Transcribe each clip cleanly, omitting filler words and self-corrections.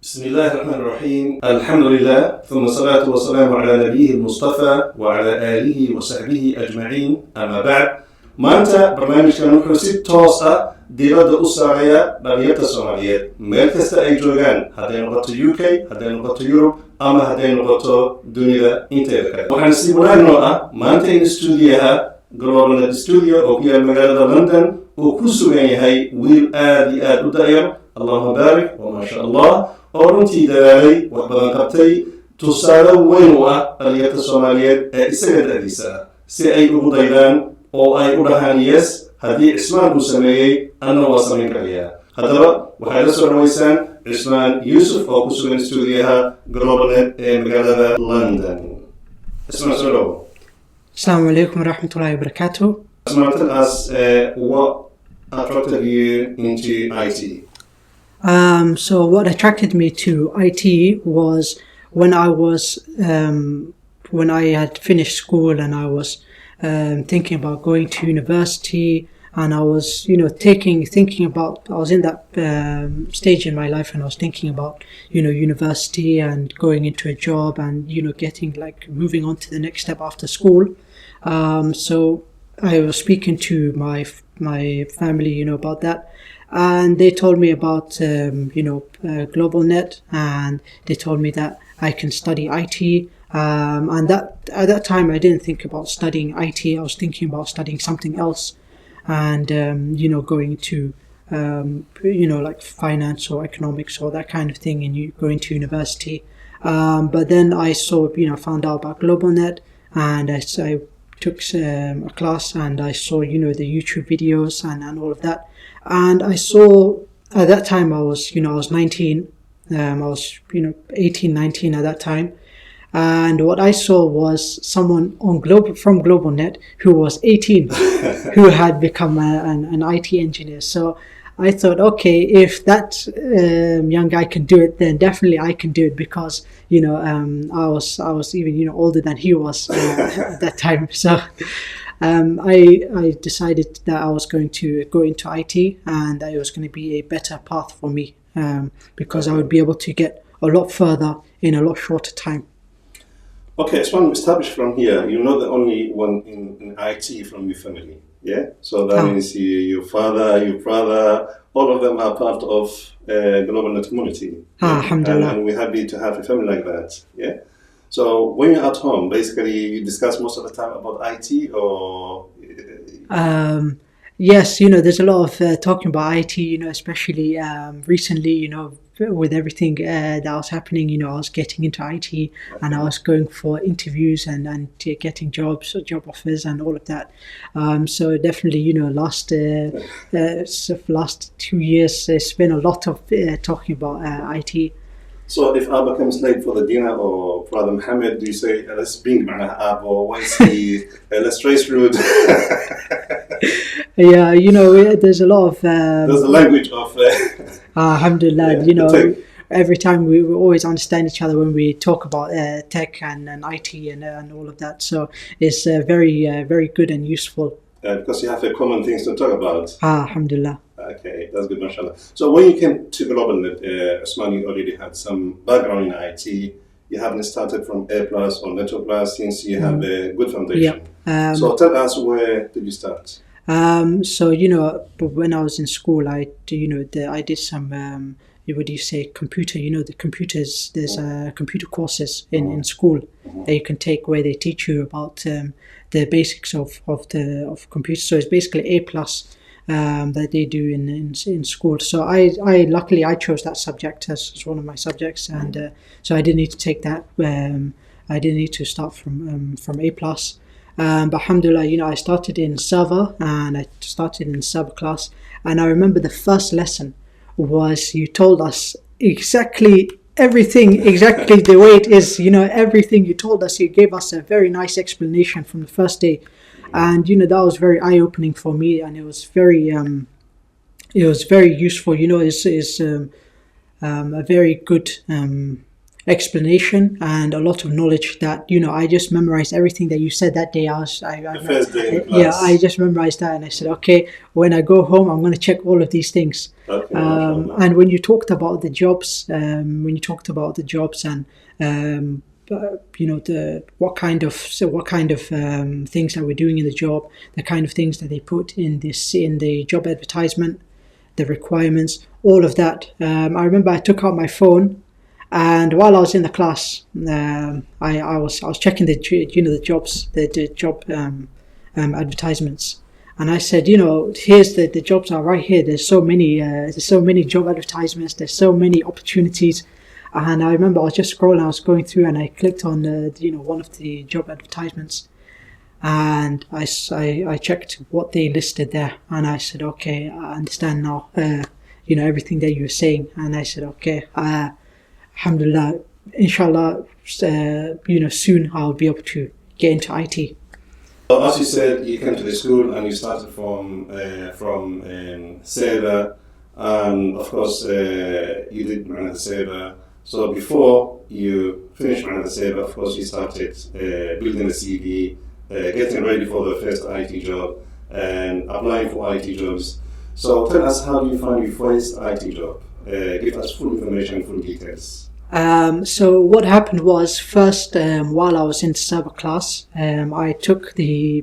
بسم الله الرحمن الرحيم الحمد لله ثم الصلاة والسلام على نبيه المصطفى وعلى آله وصحبه أجمعين أما بعد ما أنت برنامج كان نحسي توصى ديرادة أسرية بغيرة الصوماليات مركز أي جوغان هذين نقطة UK هذين نقطة يوروب أما هذين نقطة دنيا إنتركا وحنسيبنا النوع ما أنت إنستوديوها GlobalNet ستوديو أو في المجال لندن وكسو يعني هاي ويل آدي ودائر اللهم بارك وما شاء الله oo runtii dadaalay wax badan qabtay tusaale weyn u ah dhallinyarada Soomaaliyeed ee isaga da'diisa si ay ugu daydaan oo ay u dhahaan yes haddii Ismaan uu sameeyey anna waa samayn karayaa haddaba waxay la soo dhaweysaan Osman Yusuf oo ku sugan stuudiyaha GlobalNet ee magaalada London. Osman, hello. Assalamu alaikum wa rahmatullahi wa barakatuh. Osman, tell us what attracted you into IT? So what attracted me to IT was when I had finished school and I was thinking about going to university, and I was, I was in that stage in my life and I was thinking about, university and going into a job and, getting moving on to the next step after school. So I was speaking to my family, about that. And they told me about, GlobalNet, and they told me that I can study IT. And that at that time, I didn't think about studying IT. I was thinking about studying something else, and going to, finance or economics or that kind of thing, and going to university. But then I found out about GlobalNet, and I took a class, and I saw, the YouTube videos and all of that. And I saw, at that time I was 19, I was, 18, 19 at that time. And what I saw was someone from GlobalNet who was 18, who had become an IT engineer. So I thought, okay, if that young guy can do it, then definitely I can do it, because, I was even, older than he was at that time. So I decided that I was going to go into IT, and that it was going to be a better path for me, because I would be able to get a lot further in a lot shorter time. Okay, Osman, established from here, you're not the only one in IT from your family, yeah? So that means your father, your brother, all of them are part of GlobalNet community. Alhamdulillah. And we're happy to have a family like that, yeah? So when you're at home, basically you discuss most of the time about IT, or? Yes, there's a lot of talking about IT, especially recently, with everything that was happening, I was getting into IT, and I was going for interviews and getting jobs, job offers and all of that. So definitely, last 2 years, there's been a lot of talking about IT. So if Abba comes late for the dinner, or Brother Mohammed, do you say, let's bring Abba, or why is he, let's trace route? Yeah, there's a lot of... there's a language of... Alhamdulillah, every time we always understand each other when we talk about tech and IT and all of that. So it's very, very good and useful. Because you have common things to talk about. Alhamdulillah. Okay, that's good, mashallah. So when you came to GlobalNet, Osman, you already had some background in IT. You haven't started from A+ or Netto+, since you have a good foundation. Yeah. So tell us, where did you start? So, when I was in school, I did some, what do you say, computer, the computers, there's computer courses in school that you can take, where they teach you about the basics of computers. So it's basically A+. That they do in school. So luckily I chose that subject as one of my subjects, and so I didn't need to take that. I didn't need to start from A+. But alhamdulillah, I started in server, and I started in server class, and I remember the first lesson was you told us everything exactly the way it is, everything you told us. You gave us a very nice explanation from the first day. And that was very eye-opening for me, and it was very useful. It's a very good explanation and a lot of knowledge that, I just memorized everything that you said that day. The first day in the class. Yeah, I just memorized that, and I said, okay, when I go home, I'm going to check all of these things. Okay, and when you talked about the jobs, and what kind of things that we're doing in the job, the kind of things that they put in the job advertisement, the requirements, all of that. I remember I took out my phone, and while I was in the class, I was checking the jobs, the job advertisements, and I said, here's the jobs are right here. There's so many job advertisements. There's so many opportunities. And I remember I was just scrolling. I was going through, and I clicked on one of the job advertisements, and I checked what they listed there, and I said, okay, I understand now. Everything that you were saying, and I said, okay. Alhamdulillah, inshallah, soon I'll be able to get into IT. So as you said, you came to the school and you started from Sabre, and of course you did Ma'ana Sabre. So before you finished Ma'ana Sabre, of course you started building a CV, getting ready for the first IT job, and applying for IT jobs. So tell us, how do you find your first IT job? Give us full information, full details. So what happened was, first, while I was in Sabre class, I took the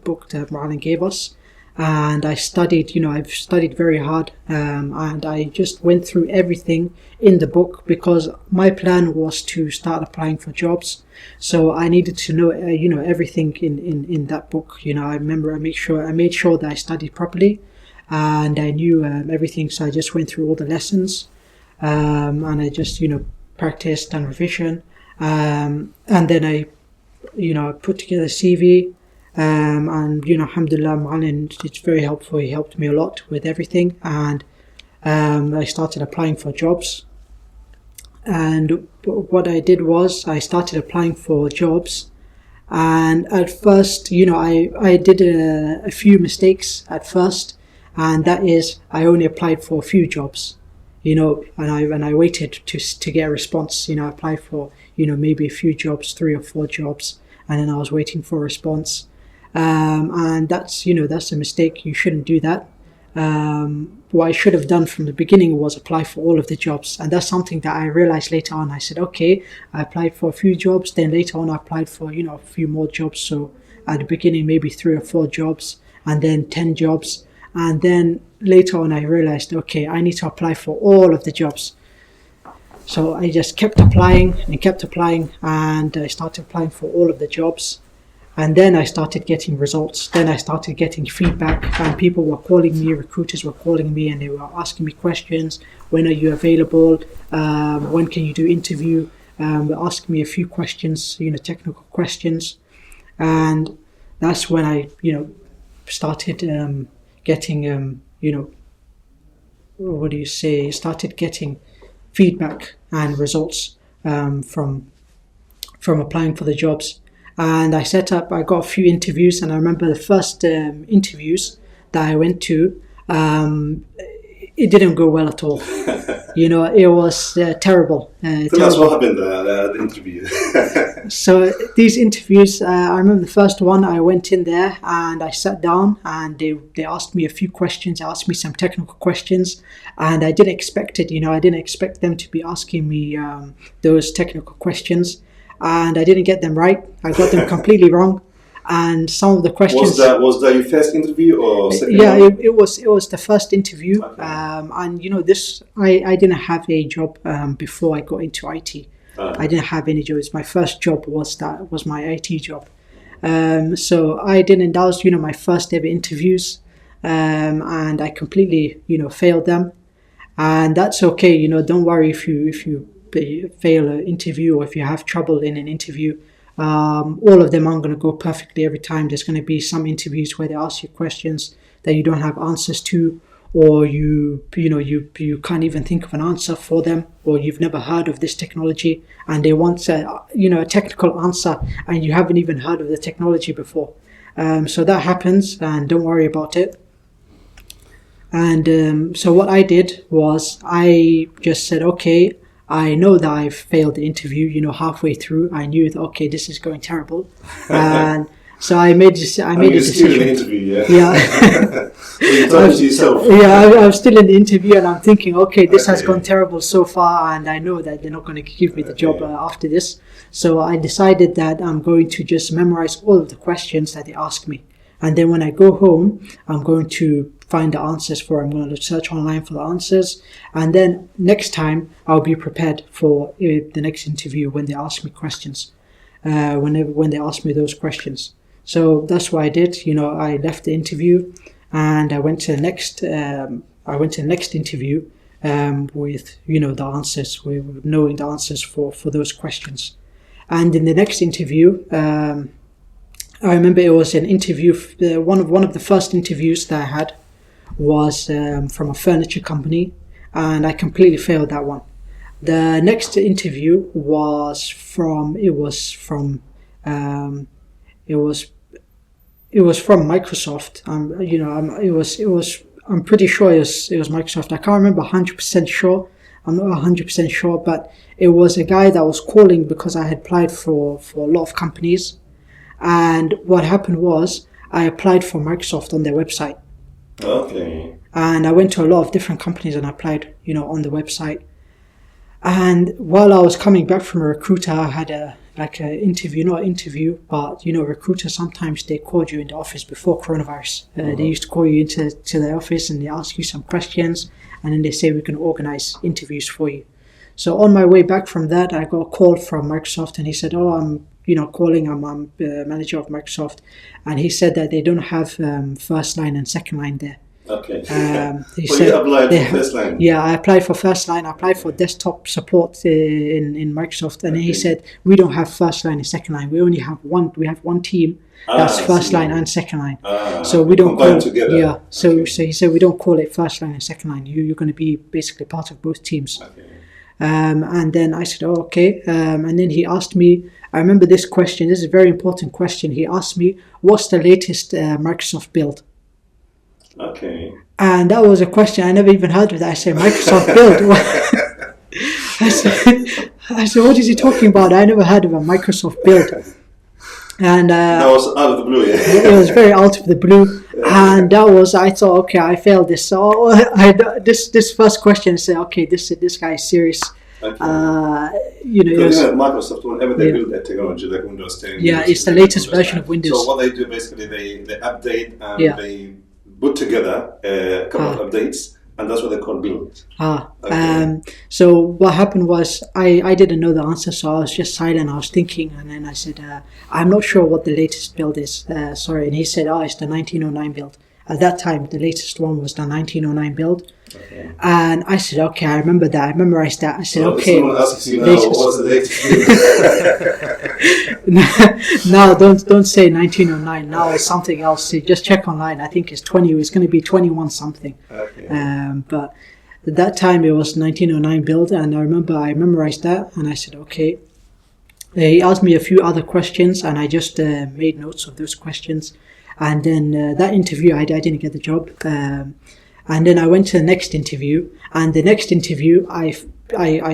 book that Marlon gave us, and I studied. I've studied very hard, and I just went through everything in the book, because my plan was to start applying for jobs. So I needed to know, everything in that book. I remember I made sure that I studied properly, and I knew everything. So I just went through all the lessons, and I just practiced and revision, and then I put together a CV, and alhamdulillah, Ma'alin, it's very helpful. He helped me a lot with everything, and I started applying for jobs. And what I did was I started applying for jobs, and at first, I did a few mistakes at first, and that is, I only applied for a few jobs. And I waited to get a response. I applied for, maybe a few jobs, 3 or 4 jobs, and then I was waiting for a response. And that's a mistake. You shouldn't do that. What I should have done from the beginning was apply for all of the jobs. And that's something that I realized later on. I said, okay, I applied for a few jobs, then later on I applied for, a few more jobs. So at the beginning, maybe 3 or 4 jobs, and then 10 jobs. And then later on, I realized, okay, I need to apply for all of the jobs. So I just kept applying, and I started applying for all of the jobs. And then I started getting results. Then I started getting feedback, and people were calling me, recruiters were calling me, and they were asking me questions. When are you available? When can you do interview? They're asking me a few questions, technical questions. And that's when I, started getting, started getting feedback and results from applying for the jobs. And I got a few interviews, and I remember the first interviews that I went to, it didn't go well at all. It was terrible. Tell us what happened at the interview. So these interviews, I remember the first one, I went in there and I sat down, and they asked me a few questions. They asked me some technical questions, and I didn't expect it. I didn't expect them to be asking me those technical questions, and I didn't get them right. I got them completely wrong. And some of the questions... Was that your first interview or second? Yeah, it was the first interview. Okay. And I didn't have a job before I got into IT. I didn't have any jobs. My first job was my IT job. So I didn't. That was my first ever interviews, and I completely failed them. And that's okay. Don't worry if you fail an interview, or if you have trouble in an interview. All of them aren't going to go perfectly every time. There's going to be some interviews where they ask you questions that you don't have answers to, or you can't even think of an answer for them, or you've never heard of this technology and they want a technical answer and you haven't even heard of the technology before. So that happens, and don't worry about it. And so what I did was I just said, okay, I know that I failed the interview. Halfway through, I knew that okay, this is going terrible, and so I made a decision. Still in the interview, yeah. Yeah. You're talking to yourself. Yeah, I'm still in the interview, and I'm thinking, okay, this has gone terrible so far, and I know that they're not going to give me the job after this. So I decided that I'm going to just memorize all of the questions that they ask me, and then when I go home, I'm going to find the answers for. I'm going to search online for the answers, and then next time I'll be prepared for the next interview when they ask me questions. When they ask me those questions. So that's what I did. I left the interview and I went to the next. I went to the next interview with the answers, with knowing the answers for those questions. And in the next interview, I remember it was an interview. One of the first interviews that I had was from a furniture company, and I completely failed that one. The next interview was from Microsoft. I'm pretty sure it was Microsoft. I can't remember 100% sure. I'm not 100% sure, but it was a guy that was calling because I had applied for a lot of companies, and what happened was I applied for Microsoft on their website. Okay. And I went to a lot of different companies and applied, on the website. And while I was coming back from a recruiter, I had a interview, not interview, but recruiters sometimes they called you in the office before coronavirus. They used to call you into their office and they ask you some questions, and then they say we can organize interviews for you. So on my way back from that, I got a call from Microsoft, and he said, "Oh, I'm calling. I'm the manager of Microsoft," and he said that they don't have first line and second line there. Okay. He said you applied for first line? Yeah, I applied for first line. I applied for desktop support in Microsoft, and he said we don't have first line and second line. We only have one. We have one team that's first line and second line. So we don't call together. Yeah. So he said we don't call it first line and second line. You're going to be basically part of both teams. Okay. And then I said, "Oh, okay." And then he asked me. I remember this question. This is a very important question. He asked me, "What's the latest Microsoft build?" Okay. And that was a question I never even heard of that. I said, Microsoft build. I said, what is he talking about? I never heard of a Microsoft build. And that was out of the blue, yeah. It was very out of the blue. And I thought, okay, I failed this. So this first question, I said, okay, this guy is serious. Okay. Microsoft, whenever they build that technology, like Windows 10. Yeah, it's the latest version of Windows. So what they do basically, they update and they put together a couple of updates, and that's what they call build. Okay. So what happened was I didn't know the answer, so I was just silent. I was thinking, and then I said, I'm not sure what the latest build is. Sorry. And he said, it's the 1909 build. At that time, the latest one was the 1909 build. Okay. And I said, okay, I remember that. I memorized that. I said, okay. Someone asks you now, what's the latest build? No, don't say 1909. Now it's something else. Just check online. I think it's 20. It's going to be 21 something. Okay. But at that time, it was 1909 build. And I remember I memorized that. And I said, okay. He asked me a few other questions, and I just made notes of those questions. And then that interview, I didn't get the job. And then I went to the next interview. And the next interview, I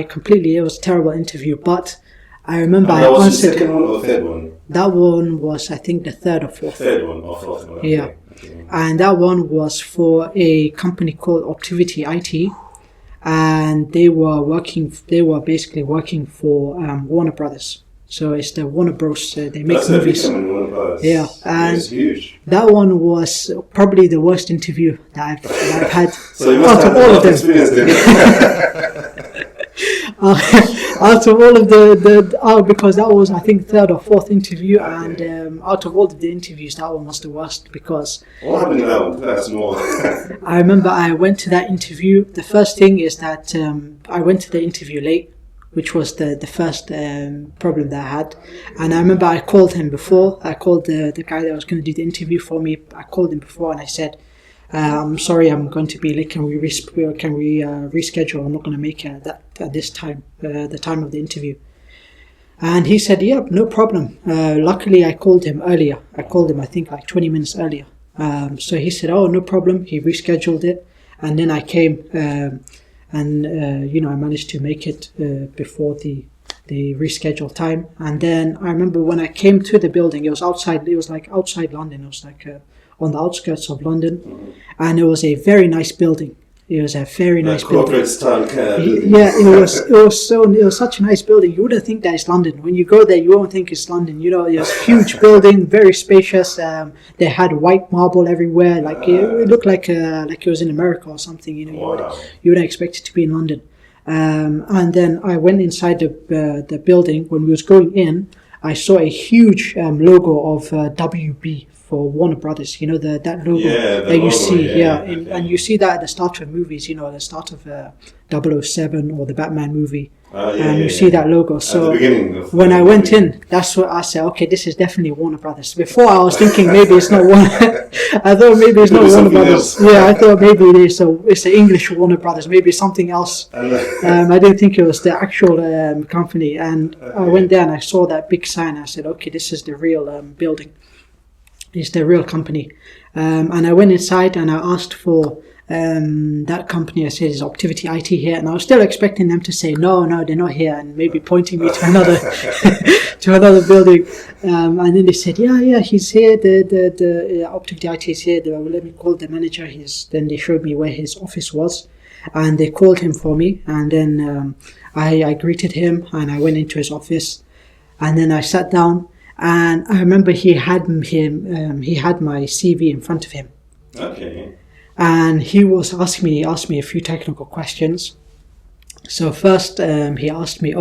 completely, it was a terrible interview. But I remember I answered. That was the second one or the third one? That one was, I think, the third or fourth. Third one or fourth one. Okay. Yeah. Okay. And that one was for a company called Optivity IT. And they were basically working for Warner Brothers. So it's the Warner Bros. They make movies. Yeah, and it's huge. That one was probably the worst interview that I've had. So you must have all of them. Experience then. Out of all of because that was, I think, third or fourth interview, and out of all of the interviews, that one was the worst because. What happened in that one? That's more. I remember I went to that interview. The first thing is that I went to the interview late, which was the first problem that I had. And I remember I called him before. I called the guy that was going to do the interview for me. I called him before and I said, I'm sorry, I'm going to be late. Can we reschedule? I'm not going to make it at this time, the time of the interview. And he said, yeah, no problem. Luckily, I called him earlier. I called him, I think, like 20 minutes earlier. So he said, oh, no problem. He rescheduled it. And then I came. and I managed to make it before the rescheduled time. And then I remember when I came to the building, it was outside London. It was like on the outskirts of London, and it was a very nice building. It was a very nice building. Corporate style building. Yeah, it was such a nice building. You wouldn't think that it's London. When you go there, you won't think it's London. It was a huge building, very spacious. They had white marble everywhere. Like it looked like it was in America or something. Wow. You wouldn't expect it to be in London. And then I went inside the building. When we was going in, I saw a huge logo of WB for Warner Brothers. That logo that you see, and you see that at the start of movies. At the start of 007 or the Batman movie. You see that logo. So when I went in, that's what I said. Okay, this is definitely Warner Brothers. Before I was thinking maybe it's not Warner. I thought maybe it's not Warner Brothers. Yeah, I thought maybe it's the English Warner Brothers. Maybe something else. I didn't think it was the actual company. And I went there and I saw that big sign. I said, okay, this is the real building. It's the real company. And I went inside and I asked for that company. I said, is Optivity IT here? And I was still expecting them to say, no, they're not here, and maybe pointing me to another to another building. And then they said, yeah, he's here. The Optivity IT is here. Let me call the manager. Then they showed me where his office was, and they called him for me. And then I greeted him, and I went into his office, and then I sat down. And I remember he had my CV in front of him. Okay. And he asked me a few technical questions. So first, he asked me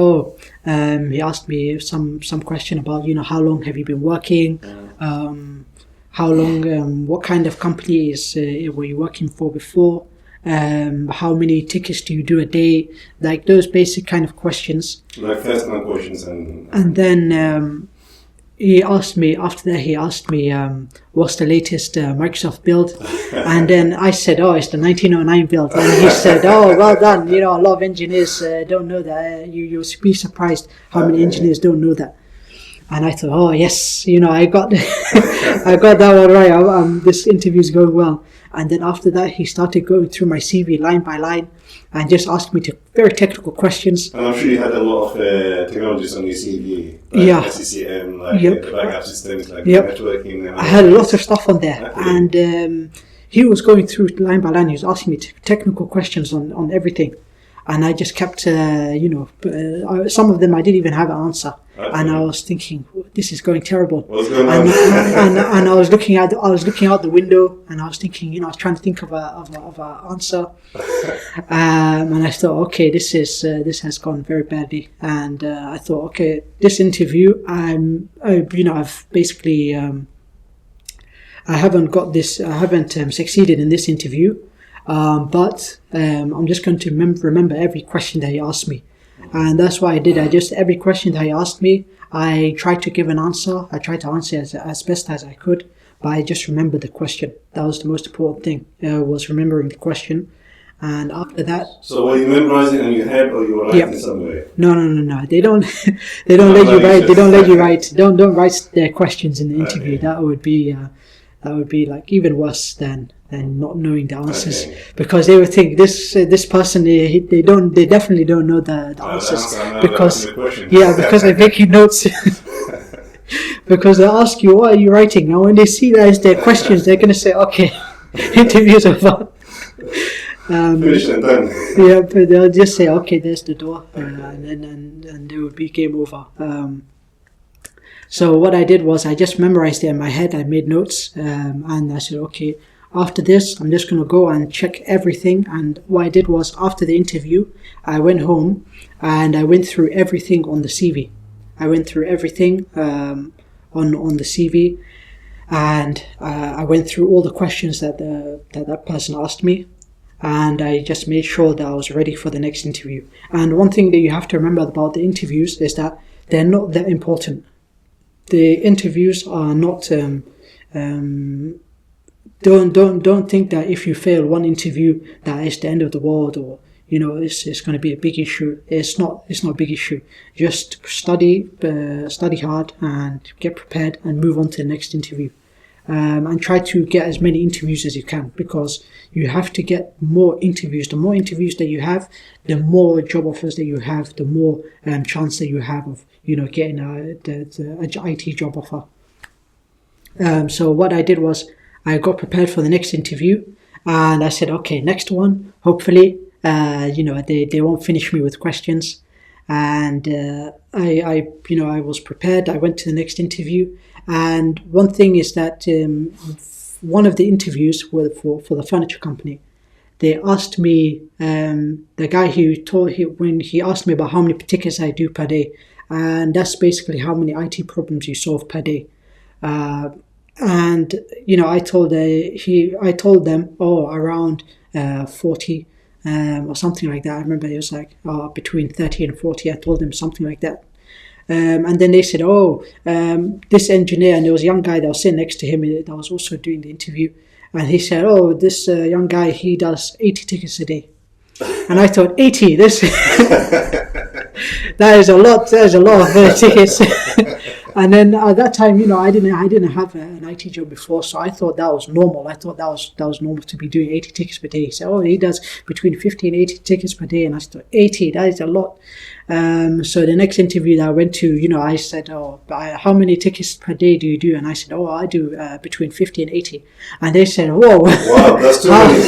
some question about, how long have you been working? How long? What kind of companies were you working for before? How many tickets do you do a day? Like those basic kind of questions. Like first-time questions and then. After that, he asked me, what's the latest Microsoft build? And then I said, it's the 1909 build. And he said, well done. A lot of engineers don't know that. You'll be surprised how many engineers don't know that. And I thought, yes, I got I got that one right. This interview's going well. And then after that, he started going through my CV line by line and just asked me very technical questions. And I'm sure you had a lot of technologies on your CV, like SCCM, like backup systems, like networking. I had a lot of stuff on there. Okay. And he was going through line by line. He was asking me technical questions on everything. And I just kept, some of them I didn't even have an answer. Okay. And I was thinking, this is going terrible. What's going on? And I was looking out the window, and I was thinking, I was trying to think of a answer. And I thought, okay, this has gone very badly. And I thought, okay, this interview, I've basically, I haven't succeeded in this interview. But I'm just going to remember every question that he asked me. And that's what I did. Every question that he asked me, I tried to give an answer. I tried to answer as best as I could, but I just remembered the question. That was the most important thing, was remembering the question. And after that... So were you memorizing in your head, or you were writing somewhere? No. They don't let you write. They don't let you write. Don't write their questions in the interview. Okay. That would be like even worse than not knowing the answers, because they would think this person they definitely don't know the answers because they're making notes. Because they ask you, what are you writing? And when they see that as their questions, they're going to say, okay, interview's over. Finished and done. Yeah, but they'll just say, okay, there's the door, and there would be game over. So what I did was I just memorized it in my head. I made notes, and I said, okay, after this, I'm just going to go and check everything. And what I did was, after the interview, I went home and I went through everything on the CV. I went through everything on the CV, and I went through all the questions that that person asked me, and I just made sure that I was ready for the next interview. And one thing that you have to remember about the interviews is that they're not that important. The interviews are not. Don't think that if you fail one interview that is the end of the world, or it's going to be a big issue. It's not a big issue. Just study hard and get prepared and move on to the next interview. and try to get as many interviews as you can, because you have to get more interviews. The more interviews that you have, the more job offers that you have, the more chance that you have of getting the IT job offer. So what I did was I got prepared for the next interview, and I said, okay, next one, hopefully, they won't finish me with questions. And I was prepared. I went to the next interview, and one thing is that one of the interviews were for the furniture company. They asked me, the guy when he asked me about how many tickets I do per day, and that's basically how many IT problems you solve per day. And I told them, around 40 or something like that. I remember it was like between 30 and 40. I told them something like that. And then they said, this engineer, and there was a young guy that was sitting next to him that was also doing the interview, and he said, this young guy, he does 80 tickets a day. And I thought, 80, that is a lot of tickets. And then at that time, I didn't have an IT job before, so I thought that was normal. I thought that was normal to be doing 80 tickets per day. He said, he does between 50 and 80 tickets per day. And I thought, 80, that is a lot. So the next interview that I went to, I said, how many tickets per day do you do? And I said, I do between 50 and 80. And they said, whoa. Wow, that's too many.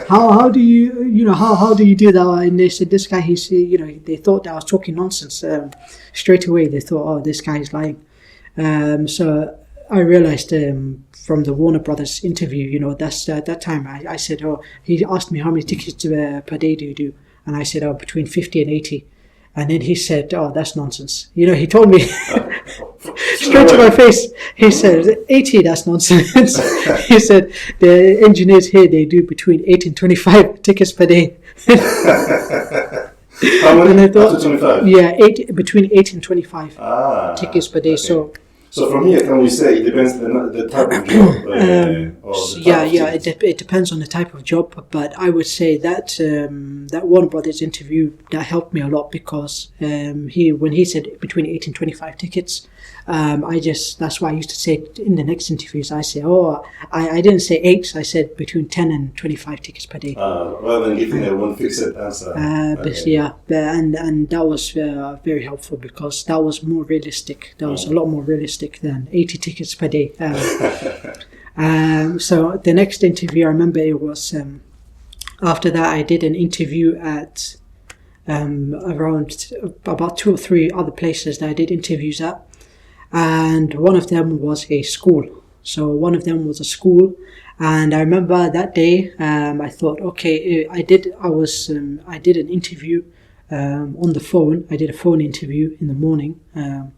How do you, how do you do that? And they said, this guy, they thought that I was talking nonsense. Straight away, they thought, this guy is lying. So I realized from the Warner Brothers interview, that's that time I said, he asked me how many tickets per day do you do? And I said, between 50 and 80. And then he said, that's nonsense. He told me straight to my face. He said, 80, that's nonsense. He said, the engineers here, they do between 8 and 25 tickets per day. How many? Up to 25? Yeah, between 8 and 25 tickets per day. Okay. So from here, can we say it depends on the type of job? It depends on the type of job. But I would say that that Warner Brothers interview, that helped me a lot, because when he said between 8 and 25 tickets, that's why I used to say in the next interviews, I say, I didn't say 8, I said between 10 and 25 tickets per day. Rather than giving a one fixed answer. And that was very helpful, because that was more realistic. That was a lot more realistic than 80 tickets per day. So the next interview, I remember it was, after that I did an interview at around about 2 or 3 other places that I did interviews at. And one of them was a school. So one of them was a school, and I remember that day, I thought, okay, I did an interview on the phone. I did a phone interview in the morning, and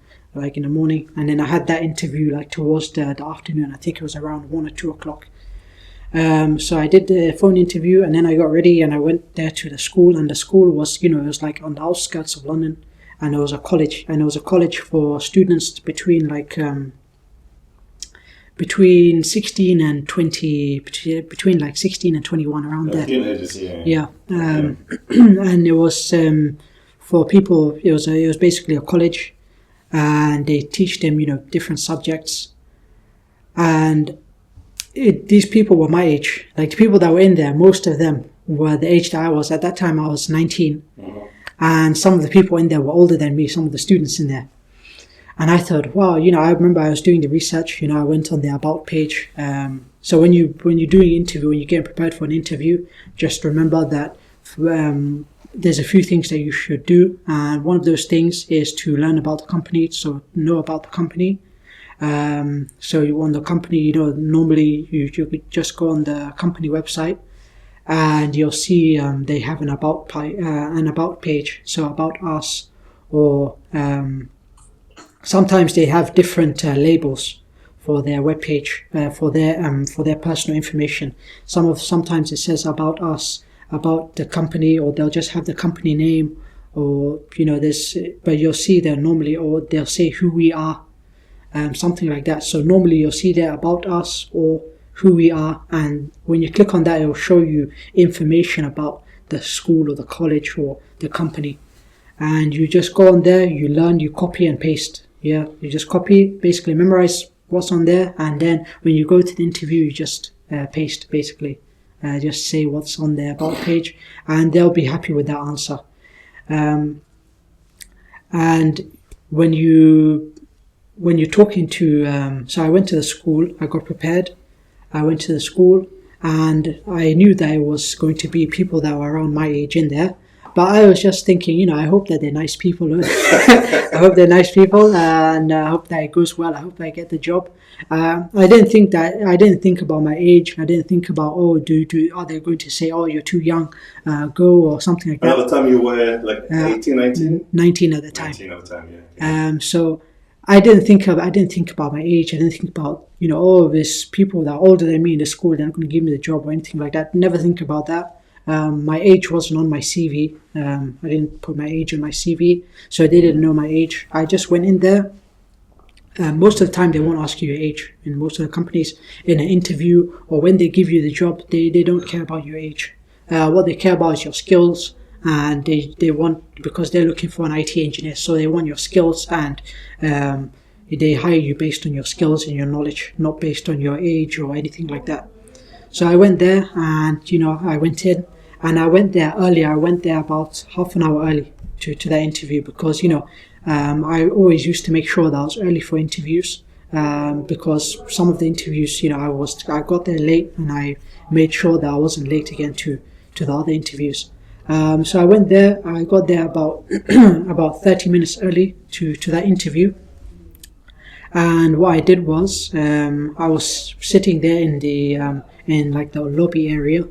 then I had that interview towards the afternoon. I think it was around 1 or 2 o'clock. So I did the phone interview, and then I got ready and I went there to the school, and the school was, it was on the outskirts of London. And it was a college, for students between 16 and 20, between 16 and 21, around there. Teenagers, yeah. And it was for people. It was basically a college, and they teach them different subjects. And these people were my age. The people that were in there, most of them were the age that I was. At that time, I was 19. Mm-hmm. And some of the people in there were older than me, some of the students in there. And I thought, wow, I remember I was doing the research, I went on the About page. So when you're doing an interview, when you're getting prepared for an interview, just remember that there's a few things that you should do. And one of those things is to learn about the company, so know about the company. So you on the company, normally you could just go on the company website, and you'll see they have an about page, so about us, or sometimes they have different labels for their webpage, for their personal information. Sometimes it says about us, about the company, or they'll just have the company name, or but you'll see there normally, or they'll say who we are, something like that. So normally you'll see there about us or who we are, and when you click on that, it will show you information about the school or the college or the company. And you just go on there, you learn, you copy and paste. Yeah, you just copy, basically memorize what's on there, and then when you go to the interview, you just paste basically. Just say what's on their about page, and they'll be happy with that answer. And when you're talking to, so I went to the school, I got prepared, I went to the school, and I knew that it was going to be people that were around my age in there. But I was just thinking, I hope that they're nice people. I hope they're nice people, and I hope that it goes well. I hope I get the job. I didn't think about my age. I didn't think about, are they going to say, you're too young, go, or something like that. At the time you were like 18, 19? 19 at the time. 19 at the time, yeah. So I didn't think about my age. I didn't think about, there's people that are older than me in the school that are going to give me the job or anything like that. Never think about that. My age wasn't on my CV. I didn't put my age on my CV, so they didn't know my age. I just went in there. Most of the time, they won't ask you your age. In most of the companies, in an interview or when they give you the job, they don't care about your age. What they care about is your skills, and they want, because they're looking for an IT engineer, so they want your skills, and they hire you based on your skills and your knowledge, not based on your age or anything like that. So I went there, and I went in. And I went there earlier. I went there about half an hour early to that interview because, I always used to make sure that I was early for interviews because some of the interviews, I got there late, and I made sure that I wasn't late again to the other interviews. So I went there. I got there about about 30 minutes early to that interview. And what I did was I was sitting there in the lobby area.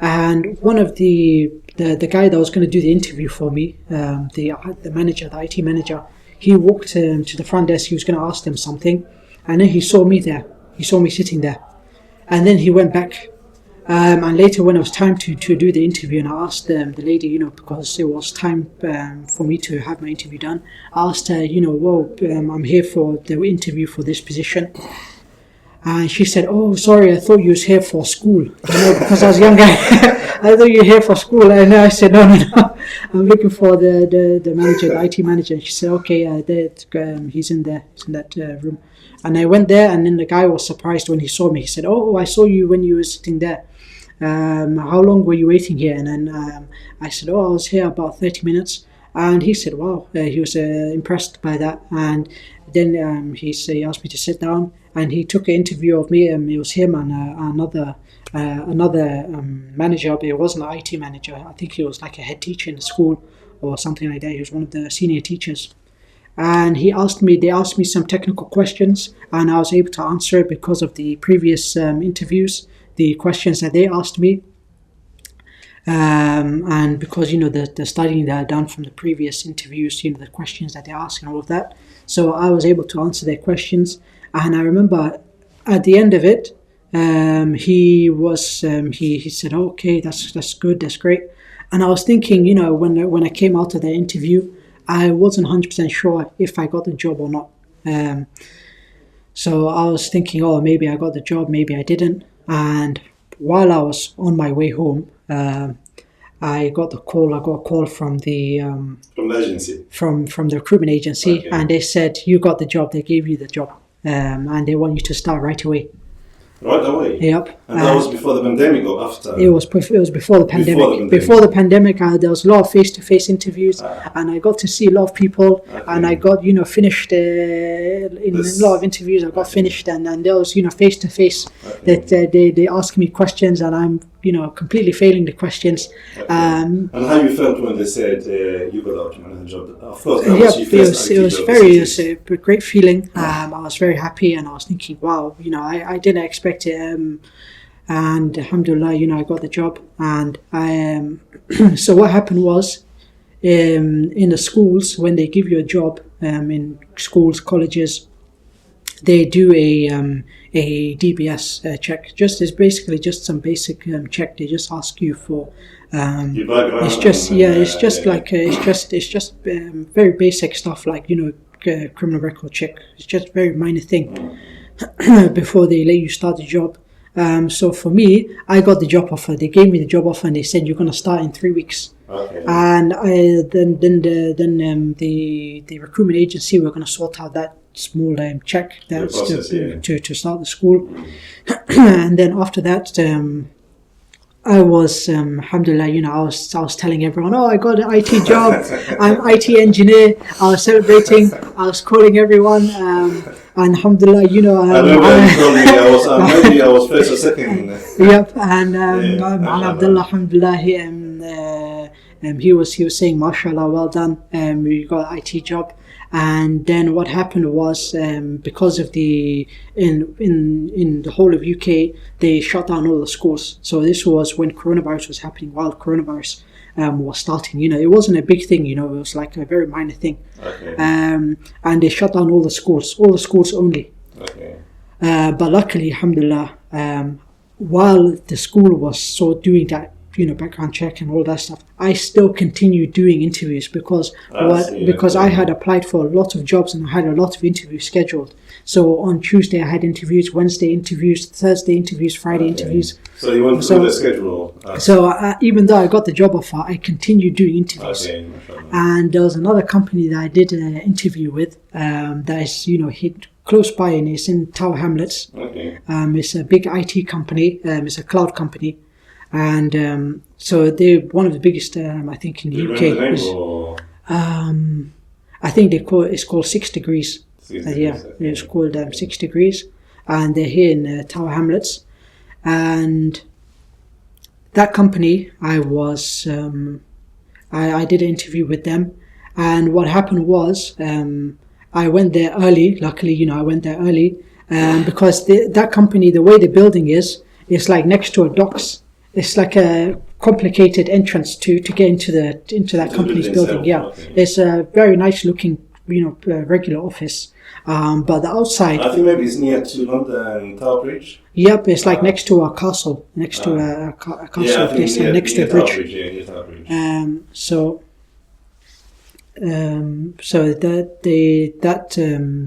And one of the guy that was going to do the interview for me, the manager, the IT manager, he walked to the front desk. He was going to ask them something, and then he saw me there. He saw me sitting there, and then he went back. And later, when it was time to do the interview, and I asked the lady, because it was time for me to have my interview done, I asked her, I'm here for the interview for this position. And she said, sorry, I thought you was here for school, because I was younger. I thought you were here for school. And I said, no, I'm looking for the manager, the IT manager. And she said, okay, he's in there, he's in that room. And I went there, and then the guy was surprised when he saw me. He said, I saw you when you were sitting there. How long were you waiting here? And then I said, I was here about 30 minutes. And he said, wow, he was impressed by that. And then he asked me to sit down, and he took an interview of me. It was him and another manager, but it wasn't an IT manager. I think he was like a head teacher in the school or something like that. He was one of the senior teachers. And they asked me some technical questions, and I was able to answer it because of the previous interviews, the questions that they asked me. And because, the studying that I'd done from the previous interviews, the questions that they asked and all of that. So I was able to answer their questions. And I remember at the end of it, he said, okay, that's good, that's great. And I was thinking, when I came out of the interview, I wasn't 100% sure if I got the job or not. So I was thinking, maybe I got the job, maybe I didn't. And while I was on my way home, I got a call from the from the agency, from the recruitment agency, okay. And they said, you got the job, they gave you the job, and they want you to start right away. Right away? Yep. And that was before the pandemic or after? It was before the pandemic. Before the pandemic, there was a lot of face-to-face interviews, and I got to see a lot of people, okay. And I got, finished in a lot of interviews. I got finished, and there was, face-to-face, okay. That they asked me questions, and I'm, completely failing the questions. Okay. And how you felt when they said you got the job? Of course, that was your first it was a great feeling. I was very happy, and I was thinking, wow, I didn't expect it, and alhamdulillah, I got the job. And so what happened was, in the schools, when they give you a job, in schools, colleges, they do a DBS check. It's basically just some basic check. They just ask you for. It's just very basic stuff like criminal record check. It's just a very minor thing before they let you start the job. So for me, I got the job offer. They gave me the job offer, and they said you're going to start in 3 weeks. Okay. And then the recruitment agency were going to sort out that small check that's process, to start the school. And then after that, I was, alhamdulillah, I was telling everyone, oh, I got an IT job, I'm IT engineer. I was celebrating, I was calling everyone, and alhamdulillah, I remember you told me maybe I was first or second. Yep, and Abdullah, alhamdulillah, he was saying, mashallah, well done, you got an IT job. And then what happened was, because of in the whole of UK, they shut down all the schools. So this was when coronavirus was happening, while coronavirus was starting. It wasn't a big thing, it was like a very minor thing. Okay. And they shut down all the schools only. Okay. But luckily, alhamdulillah, while the school was doing that, background check and all that stuff, I still continued doing interviews because I had applied for a lot of jobs and I had a lot of interviews scheduled. So on Tuesday I had interviews, Wednesday interviews, Thursday interviews, Friday interviews. So you went through the schedule. So even though I got the job offer, I continued doing interviews. Okay. And there was another company that I did an interview with that is hit close by, and it's in Tower Hamlets. Okay. It's a big IT company. It's a cloud company. And so they're one of the biggest, I think, in the UK. I think it's called 6 Degrees. It's called 6 Degrees, and they're here in Tower Hamlets. And that company, I did an interview with them, and what happened was I went there early. Luckily, I went there early because that company, the way the building is, it's like next to a docks. It's like a complicated entrance to get into that company's building. Yeah, okay. It's a very nice looking, regular office. But the outside, I think maybe it's near to London Tower Bridge. Yep, it's like next to a castle, next to a castle place, next to a bridge. Tower Bridge.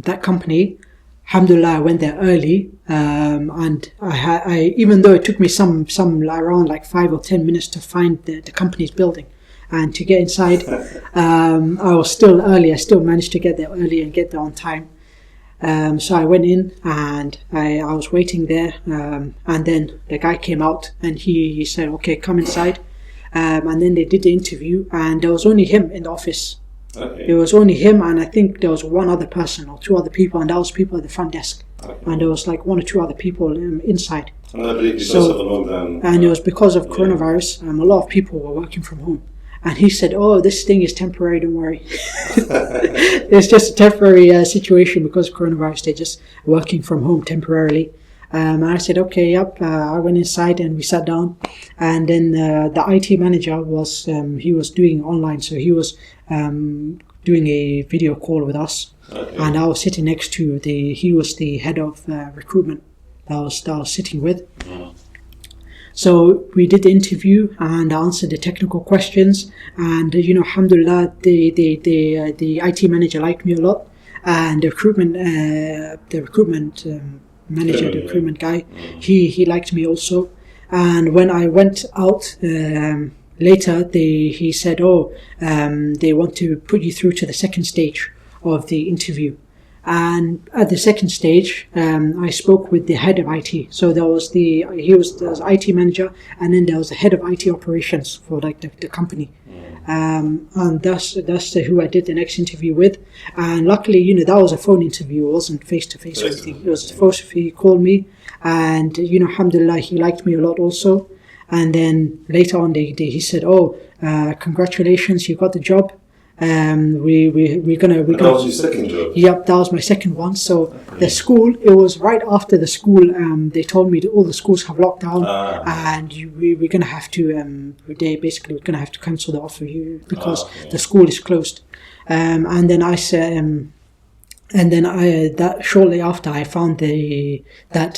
That company, alhamdulillah, I went there early, and I even though it took me some around like 5 or 10 minutes to find the company's building and to get inside, I was still early. I still managed to get there early and get there on time. So I went in and I was waiting there, and then the guy came out and he said, okay, come inside. And then they did the interview, and there was only him in the office. Okay. It was only him, and I think there was one other person or two other people, and that was people at the front desk. Okay. And there was like 1 or 2 other people inside. And I believe because of the lockdown. And it was because of coronavirus. A lot of people were working from home. And he said, oh, this thing is temporary, don't worry. It's just a temporary situation because of coronavirus. They're just working from home temporarily. And I said, okay, yep. I went inside and we sat down. And then the IT manager he was doing online. So he was doing a video call with us. Okay. And I was sitting next to he was the head of recruitment that I was sitting with. Mm. So we did the interview and I answered the technical questions. And, alhamdulillah, the IT manager liked me a lot. And the recruitment manager, the recruitment guy, he liked me also. And when I went out later, he said, they want to put you through to the second stage of the interview. And at the second stage, I spoke with the head of IT. So there was the IT manager, and then there was the head of IT operations for like the company. And that's who I did the next interview with. And luckily, that was a phone interview. It wasn't face-to-face or anything. It was he called me, and alhamdulillah, he liked me a lot also. And then later on, he said, congratulations, you got the job. We're gonna. That was your second job? Yep, that was my second one. So the school, it was right after the school. They told me that all the schools have locked down, and we're gonna have to. We're gonna have to cancel the offer because the school is closed. And then I said. That shortly after I found that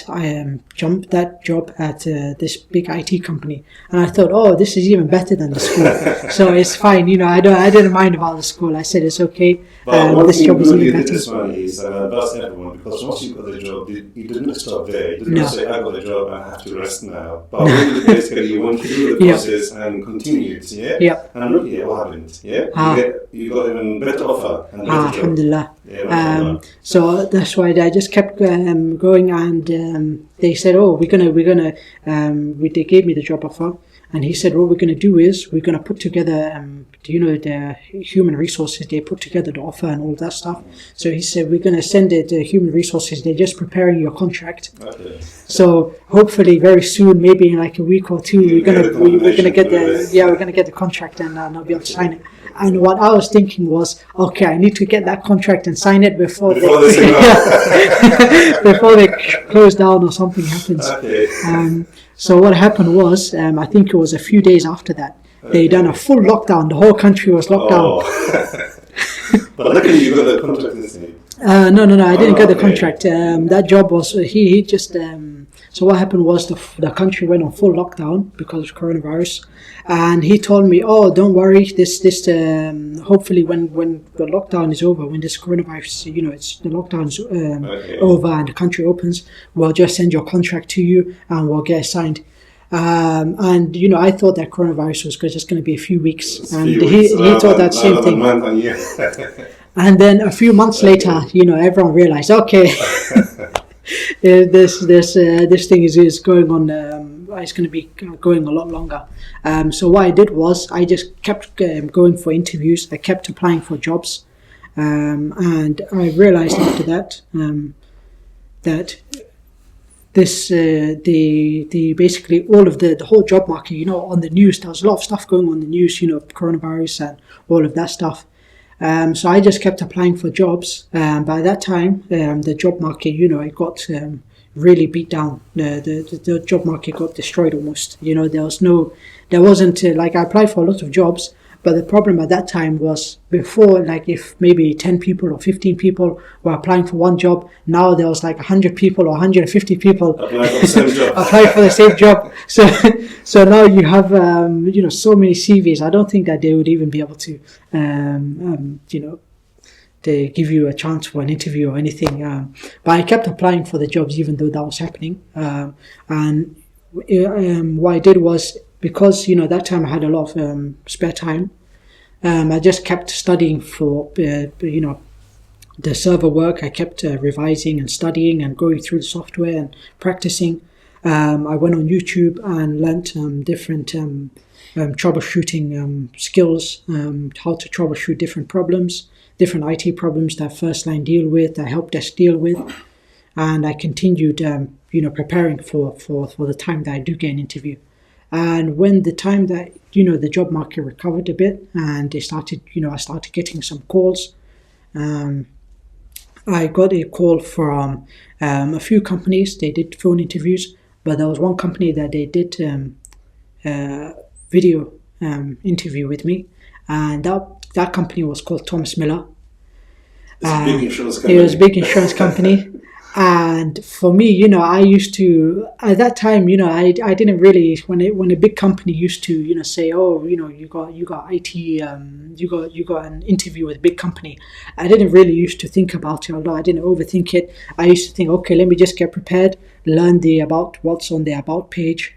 job at this big IT company, and I thought, this is even better than the school. So it's fine, I didn't mind about the school. I said it's okay. But this job is even better. This one is that's everyone, because once you got the job, you didn't stop there. You didn't say, I got the job, I have to rest now. But basically, you want to do the process and continue it, yeah? Yep. And look here, what happened, yeah? You got even better offer. And alhamdulillah. So that's why I just kept going, and they said, "Oh, they gave me the job offer." And he said, what we're going to do is we're going to put together, the human resources, they put together the offer and all that stuff. So he said, we're going to send it to human resources. They're just preparing your contract. Okay. So hopefully very soon, maybe in like a week or two, we're going to get the contract, and I'll be able to sign it. And what I was thinking was, okay, I need to get that contract and sign it before they close down or something happens. Okay. So what happened was, I think it was a few days after that, they done a full lockdown. The whole country was locked down. But luckily you got the contract this time. No, I didn't get the contract. That job was, he just, so what happened was the country went on full lockdown because of coronavirus. And he told me, oh, don't worry, this hopefully when the lockdown is over, when this coronavirus, the lockdown's over and the country opens, we'll just send your contract to you and we'll get it signed. And I thought that coronavirus was just going to be a few weeks, and he thought that same thing. And then a few months later, everyone realized, okay, this thing is going on. It's going to be going a lot longer. So what I did was I just kept going for interviews. I kept applying for jobs, and I realized after that that this the basically all of the whole job market, on the news, there was a lot of stuff going on the news, coronavirus and all of that stuff. So I just kept applying for jobs. By that time, the job market, it got really beat down. The job market got destroyed almost. There wasn't like I applied for a lot of jobs, but the problem at that time was before, like if maybe 10 people or 15 people were applying for one job, now there was like 100 people or 150 people applying for the same job. So now you have so many CVs. I don't think that they would even be able to they give you a chance for an interview or anything. But I kept applying for the jobs even though that was happening. And what I did was, because, that time I had a lot of spare time, I just kept studying for, the server work. I kept revising and studying and going through the software and practicing. I went on YouTube and learnt different troubleshooting skills, how to troubleshoot different problems, different IT problems that First Line deal with, that Help Desk deal with. And I continued, preparing for the time that I do get an interview. And when the time that, the job market recovered a bit and they started, I started getting some calls. I got a call from a few companies. They did phone interviews, but there was one company that they did video interview with me. And that company was called Thomas Miller. It's a big insurance company. It was a big insurance company. And for me, I used to, at that time, I didn't really, when a big company used to, say, oh, you got IT, you got an interview with a big company. I didn't really used to think about it, although I didn't overthink it. I used to think, okay, let me just get prepared, learn what's on the about page,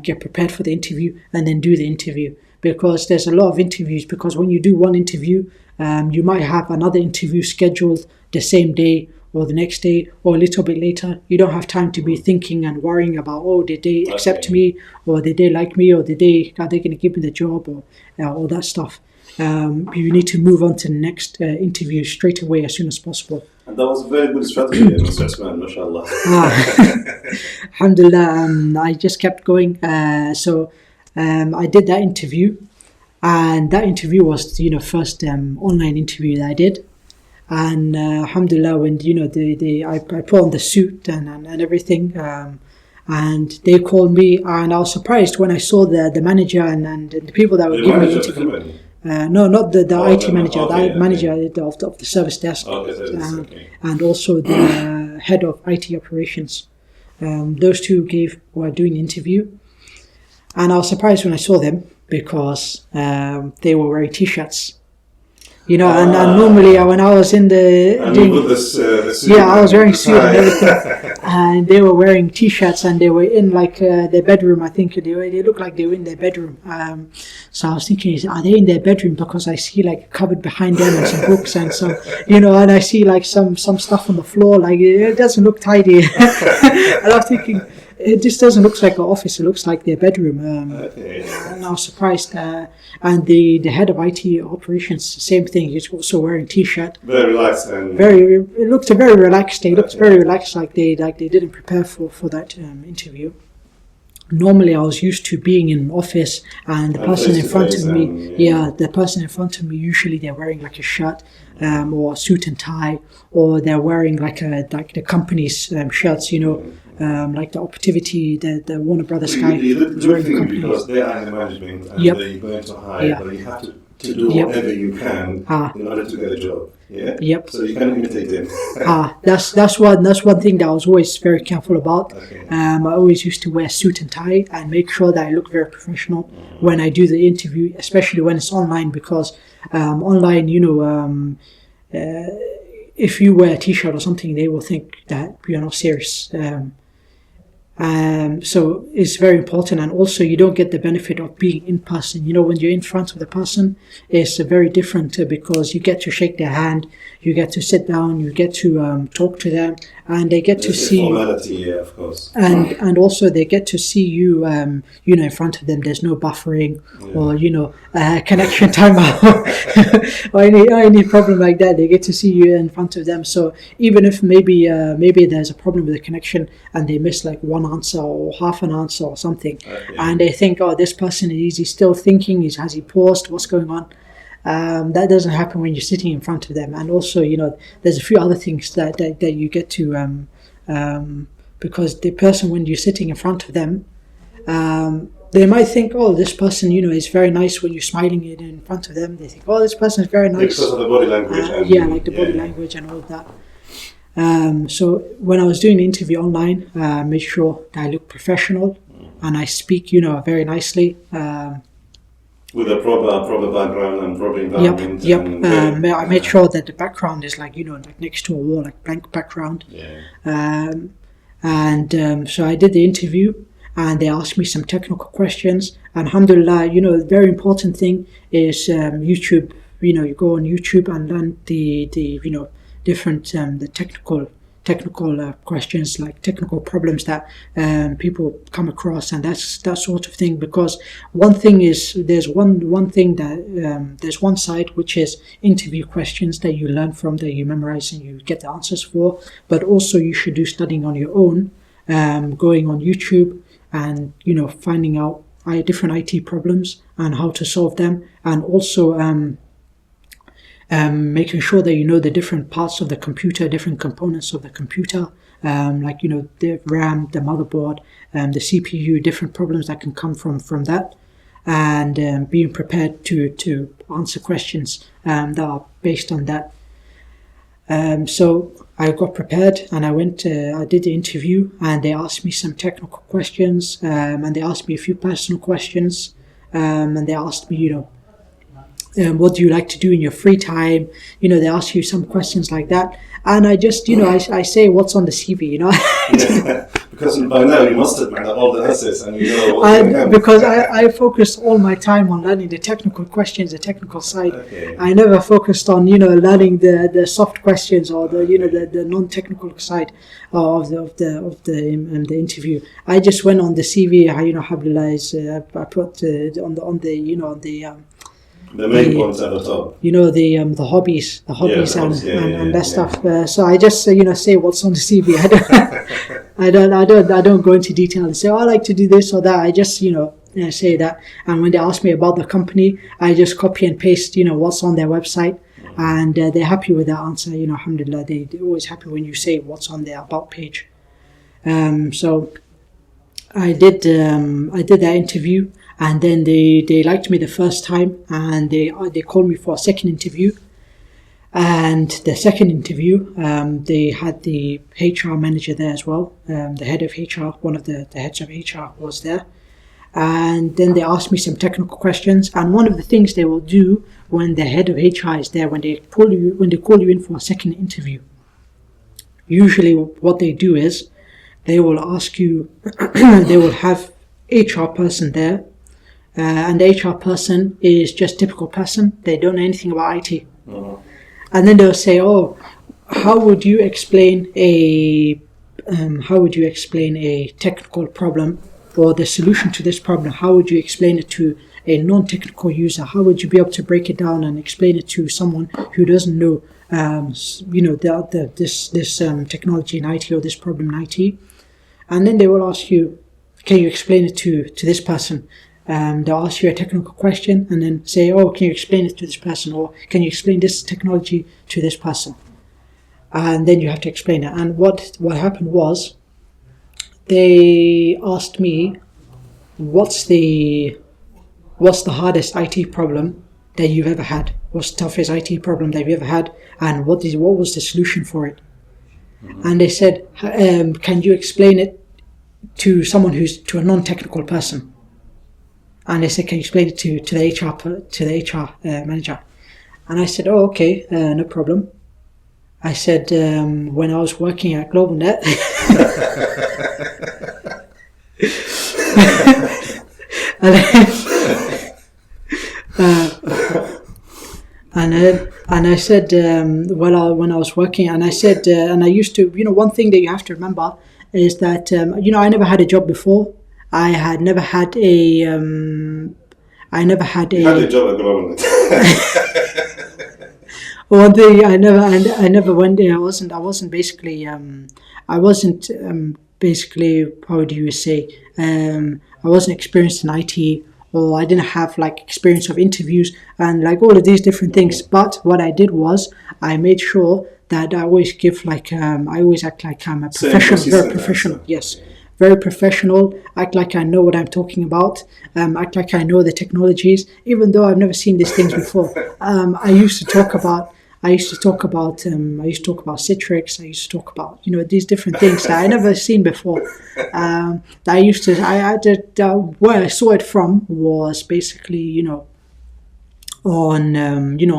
get prepared for the interview, and then do the interview. Because there's a lot of interviews, because when you do one interview, you might have another interview scheduled the same day or the next day or a little bit later. You don't have time to be thinking and worrying about, oh, did they accept me, or did they like me, or are they going to give me the job, or all that stuff. You need to move on to the next interview straight away as soon as possible. And that was a very good strategy, Mr. Osman, mashallah. Alhamdulillah, I just kept going. So I did that interview, and that interview was first online interview that I did. And alhamdulillah, when I put on the suit and everything, and they called me, and I was surprised when I saw the manager and the people that were giving me the interview. No, not the IT manager, the manager of the service desk, and also the head of IT operations. Those two were doing the interview, and I was surprised when I saw them because they were wearing t-shirts. you know, and normally when I was in the suit, I was wearing suit and everything, and they were wearing t-shirts, and they were in like their bedroom. I think they looked like they were in their bedroom. So I was thinking, are they in their bedroom? Because I see like a cupboard behind them and some books and some, you know, and I see like some stuff on the floor. Like it doesn't look tidy. And I'm thinking, it just doesn't look like an office. It looks like their bedroom. And I was surprised. And the head of IT operations, same thing. He's also wearing t-shirt. Very relaxed and it looked very relaxed. They looked very relaxed, like they didn't prepare for that interview. Normally, I was used to being in an office, and the person in front of me, the person in front of me, usually they're wearing like a shirt, or a suit and tie, or they're wearing like the company's shirts, you know, like the Optivity, the Warner Brothers guy. It's wearing the company because they are in the management and they're going to hire, but you have to do whatever you can in order to get a job. Yeah. Yep. So you can imitate them. That's one thing that I was always very careful about. Okay. I always used to wear suit and tie and make sure that I look very professional when I do the interview, especially when it's online, because online, you know, if you wear a t-shirt or something, they will think that you're not serious. So it's very important, and also you don't get the benefit of being in person. You know, when you're in front of the person, it's very different because you get to shake their hand, you get to sit down, you get to talk to them, and they get to see formality, yeah, of course, and also they get to see you, you know, in front of them. There's no buffering or you know connection timeout or any problem like that. They get to see you in front of them. So even if maybe there's a problem with the connection and they miss like one answer or half an answer or something, and they think, oh, this person is he still thinking? Has he paused? What's going on? That doesn't happen when you're sitting in front of them. And also, you know, there's a few other things that you get to because the person, when you're sitting in front of them, they might think, oh, this person, you know, is very nice when you're smiling in front of them. They think, oh, this person is very nice. Because of the body language. Like the body language and all of that. So when I was doing the interview online, I made sure that I look professional and I speak, you know, very nicely. With a proper background and proper environment. I made sure that the background is like, you know, like next to a wall, like blank background. So I did the interview and they asked me some technical questions. And alhamdulillah, you know, the very important thing is YouTube. You know, you go on YouTube and learn the you know, different the technical questions, like technical problems that people come across, and that sort of thing. Because one thing is, there's one thing that there's one side which is interview questions that you learn from, that you memorize and you get the answers for, but also you should do studying on your own, going on YouTube and, you know, finding out different IT problems and how to solve them, and also making sure that you know the different parts of the computer, different components of the computer, like, you know, the RAM, the motherboard, the CPU, different problems that can come from that, and being prepared to answer questions that are based on that. So I got prepared and I did the interview, and they asked me some technical questions, and they asked me a few personal questions, and they asked me, you know, what do you like to do in your free time? You know, they ask you some questions like that. And I just, you know, I say what's on the CV, you know. Because by now you must have all the answers and you know what's going on. Because I focused all my time on learning the technical questions, the technical side. Okay. I never focused on, you know, learning the soft questions or the, you know, the non-technical side of the interview. I just went on the CV, you know, alhamdulillah, I put on the you know, the main points at the top. You know, the hobbies and that stuff. So I just you know, say what's on the CV. I don't go into detail and say, oh, I like to do this or that. I just, you know, say that. And when they ask me about the company, I just copy and paste, you know, what's on their website, and they're happy with that answer. You know, alhamdulillah, they're always happy when you say what's on their about page. So I did that interview. And then they liked me the first time, and they called me for a second interview. And the second interview, they had the HR manager there as well. The head of HR, one of the heads of HR was there. And then they ask me some technical questions. And one of the things they will do when the head of HR is there, when they call you in for a second interview, usually what they do is they will ask you, they will have HR person there, and the HR person is just typical person. They don't know anything about IT. Uh-huh. And then they'll say, "Oh, how would you explain a technical problem, or the solution to this problem? How would you explain it to a non-technical user? How would you be able to break it down and explain it to someone who doesn't know, this technology in IT or this problem in IT?" And then they will ask you, "Can you explain it to this person?" They'll ask you a technical question and then say, "Oh, can you explain it to this person?" Or "Can you explain this technology to this person?" And then you have to explain it. And what happened was, they asked me, what's the hardest IT problem that you've ever had? What's the toughest IT problem that you've ever had? And what was the solution for it? Mm-hmm. And they said, "Can you explain it to someone to a non-technical person?" And they said, "Can you explain it to the HR manager?" And I said, "Oh, okay, no problem." I said, when I was working at GlobalNet, and I said, when I was working, and I said, and I used to, one thing that you have to remember is that, I never had a job before. I had never had a. You had a job at GlobalNet. One thing I never went there. I wasn't basically. I wasn't basically. How do you say? I wasn't experienced in IT, or I didn't have experience of interviews and all of these different things. But what I did was I made sure that I always give I always act like I'm a professional, very professional. Answer. Yes. Very professional, act like I know what I'm talking about, act like I know the technologies, even though I've never seen these things before. I used to talk about Citrix. I used to talk about these different things that I never seen before. Where I saw it from was basically on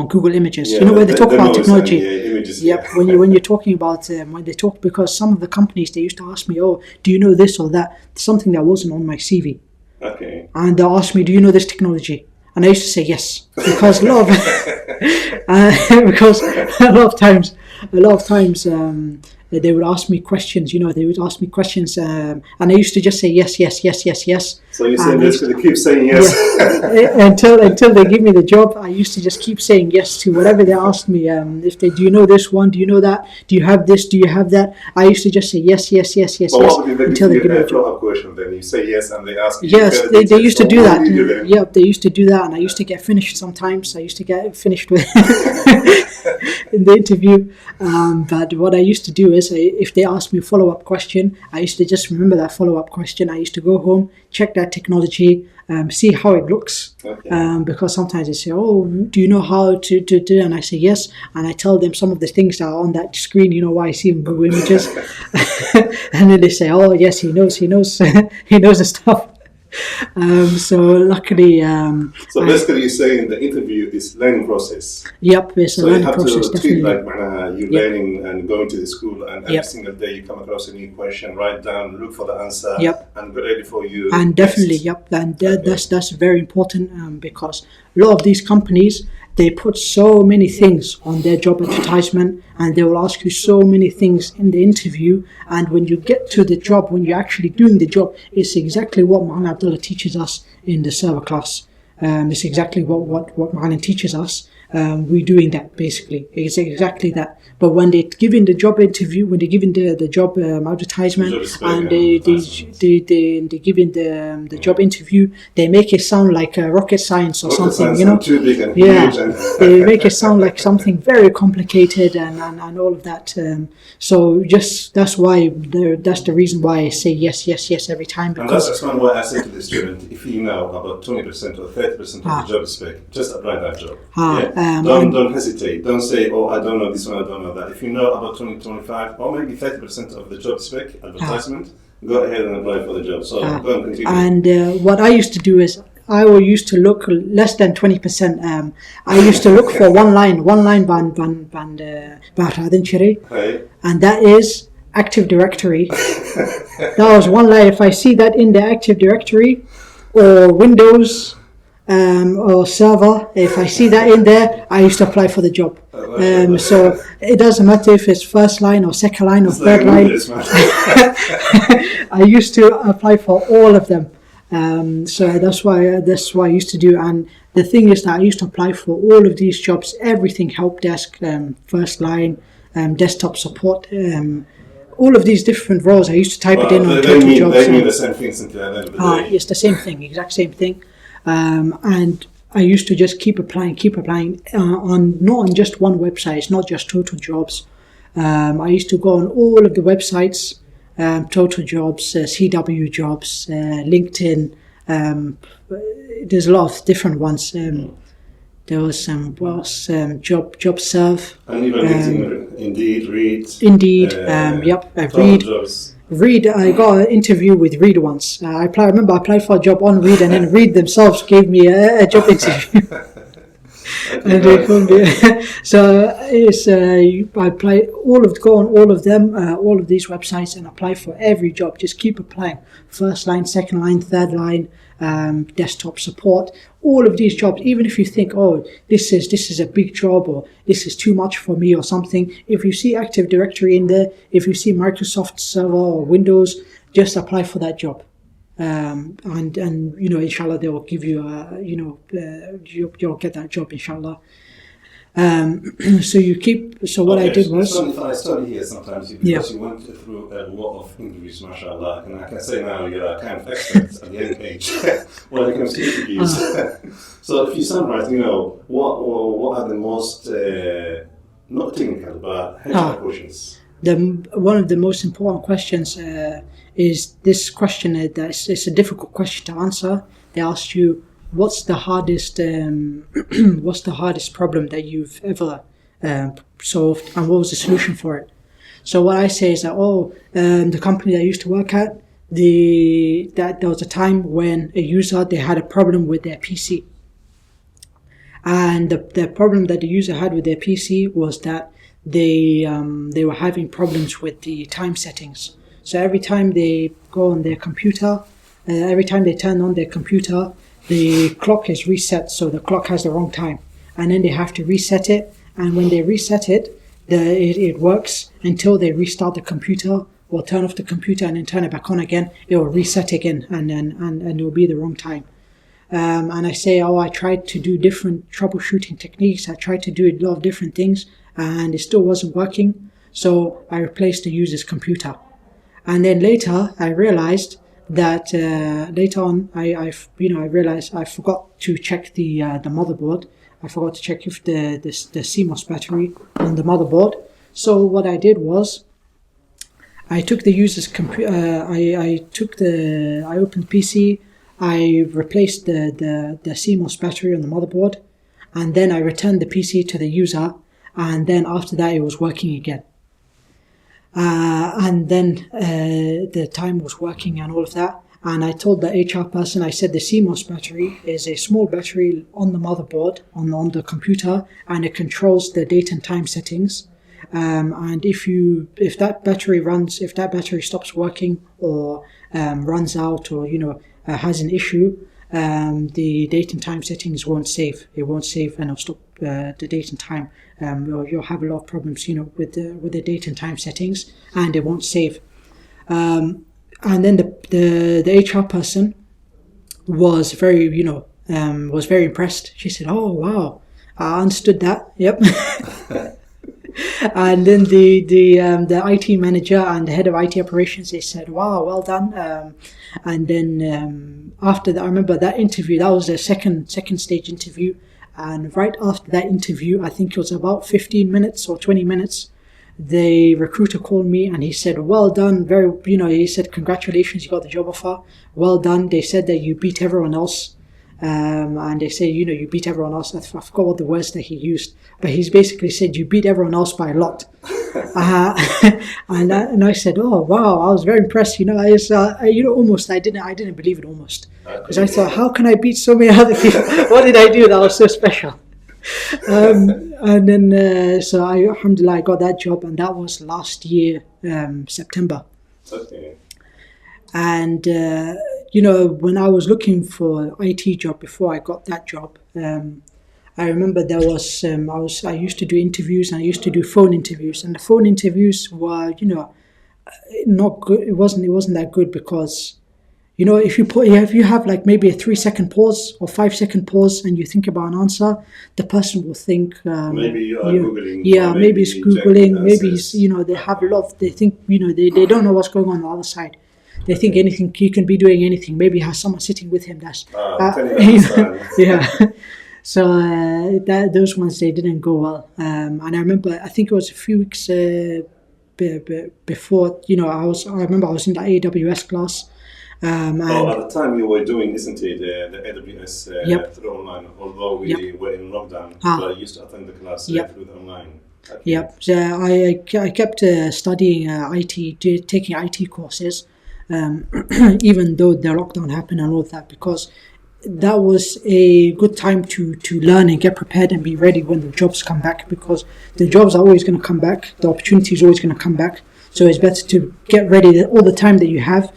Google Images. Where they talk about technology. Images, yep. Yeah. When you're talking about when they talk, because some of the companies, they used to ask me, "Oh, do you know this or that?" Something that wasn't on my CV. Okay. And they'll ask me, "Do you know this technology?" And I used to say yes, because a lot of times they would ask me questions. They would ask me questions, and I used to just say yes. So you said basically keep saying yes. until they give me the job. I used to just keep saying yes to whatever they asked me. If do you know this one? Do you know that? Do you have this? Do you have that? I used to just say yes. But what would until they give me a follow-up question? Then you say yes, and they ask you. Yes, they used to do that. Yeah, they used to do that, and I used to get finished sometimes. I used to get finished with in the interview. But what I used to do is, if they asked me a follow-up question, I used to just remember that follow-up question. I used to go home, check that technology, see how it looks. Okay. Because sometimes they say, "Oh, do you know how to do?" And I say yes, and I tell them some of the things that are on that screen. What I see in Google Images, and then they say, "Oh, yes, he knows, he knows the stuff." So luckily, so basically, you're saying the interview is learning process. Yep, it's a learning process. So you have to treat definitely. You're learning and going to the school, and every single day you come across a new question, write down, look for the answer, and get ready for you. And definitely, and that's very important, because a lot of these companies, they put so many things on their job advertisement, and they will ask you so many things in the interview. And when you get to the job, when you're actually doing the job, it's exactly what Ma'an Abdullah teaches us in the server class. It's exactly what Ma'an teaches us. We're doing that basically. It's exactly that. But when they give in the job interview, when they give in the job advertisement, and they give in the job interview, they make it sound like rocket science or something, Too big and huge. They make it sound like something very complicated and all of that. So that's the reason why I say yes every time. Because and that's why I say to the student, if you know about 20% or 30% of the job spec, just apply that job. Don't hesitate. Don't say, "Oh, I don't know this one, I don't know that." If you know about 20, 25, or maybe 30% of the job spec advertisement, Go ahead and apply for the job. So go and continue. And what I used to do is I used to look less than 20%. I used to look for one line band and that is Active Directory. That was one line. If I see that in the Active Directory or Windows or server, if I see that in there, I used to apply for the job. So it doesn't matter if it's first line or second line or third line. I used to apply for all of them. So that's what I used to do. And the thing is that I used to apply for all of these jobs, everything, help desk, first line, desktop support, all of these different roles. I used to type it in on Total Jobs. They mean the same thing since the end of the day. It's the same thing, exact same thing. And I used to just keep applying on not on just one website. It's not just Total Jobs. I used to go on all of the websites, Total Jobs, CW Jobs, LinkedIn. There's a lot of different ones. There was some JobServe. And even LinkedIn, Indeed, Reed. Reed, I got an interview with Reed once. I remember I applied for a job on Reed, and then Reed themselves gave me a job interview. And they called me. So it's I apply go on all of them, all of these websites, and apply for every job. Just keep applying. First line, second line, third line, desktop support. All of these jobs, even if you think, oh, this is a big job, or this is too much for me or something, if you see Active Directory in there, if you see Microsoft Server or Windows, just apply for that job. And inshallah they will give you you'll get that job, inshallah. So what I did was, I study here sometimes because you went through a lot of interviews, mashallah, and I can say now you're kind of expert at the end age when it comes to interviews. So if you summarize, what are the most not technical but HR questions? One of the most important questions is this question. It's a difficult question to answer. They ask you, what's the hardest problem that you've ever solved, and what was the solution for it? So what I say is that the company that I used to work at, that there was a time when a user, they had a problem with their PC, and the problem that the user had with their PC was that they were having problems with the time settings. So every time they go on their computer, every time they turn on their computer, the clock is reset, so the clock has the wrong time, and then they have to reset it. And when they reset it, it works until they restart the computer or turn off the computer and then turn it back on again. It will reset again, and it will be the wrong time. And I say, I tried to do different troubleshooting techniques. I tried to do a lot of different things, and it still wasn't working. So I replaced the user's computer. And then later I realized that later on I realized I forgot to check the motherboard. I forgot to check if the CMOS battery on the motherboard. So what I did was I took the user's computer. I opened PC. I replaced the CMOS battery on the motherboard, and then I returned the PC to the user. And then after that, it was working again. And then the time was working and all of that. And I told the HR person, I said the CMOS battery is a small battery on the motherboard, on the computer, and it controls the date and time settings. And if that battery stops working or runs out or has an issue, the date and time settings won't save. It won't save, and it'll stop the date and time. You'll have a lot of problems, with the date and time settings, and it won't save. And then the HR person was very impressed. She said, "Oh wow, I understood that. Yep." And then the IT manager and the head of IT operations, they said, "Wow, well done." And then after that, I remember that interview. That was the second stage interview. And right after that interview, I think it was about 15 minutes or 20 minutes, the recruiter called me and he said, "Well done, he said, congratulations, you got the job offer. Well done. They said that you beat everyone else." And they say, you beat everyone else. I forgot what the words that he used, but he's basically said, "You beat everyone else by a lot." And I said, "Oh wow!" I was very impressed. Almost I didn't believe it almost because I thought, "How can I beat so many other people? What did I do that was so special?" And then so alhamdulillah, I got that job, and that was last year September. Okay. And when I was looking for IT job before I got that job, I remember there was I used to do interviews, and I used to do phone interviews, and the phone interviews were not good. It wasn't that good because if you have like maybe a 3-second pause or 5-second pause and you think about an answer, the person will think maybe you are googling. Yeah, maybe it's googling. Maybe it's, they have a lot. They think they don't know what's going on the other side. They think anything he can be doing anything. Maybe he has someone sitting with him. That's yeah. So those ones they didn't go well. And I remember I think it was a few weeks before. I remember I was in the AWS class. At the time you were doing, isn't it, the AWS Yep. through online, although we were in lockdown, but I used to attend the class through the online. Okay. Yep. So I kept studying IT, taking IT courses, even though the lockdown happened and all of that, because that was a good time to learn and get prepared and be ready when the jobs come back, because the jobs are always going to come back, the opportunity is always going to come back. So it's better to get ready all the time that you have.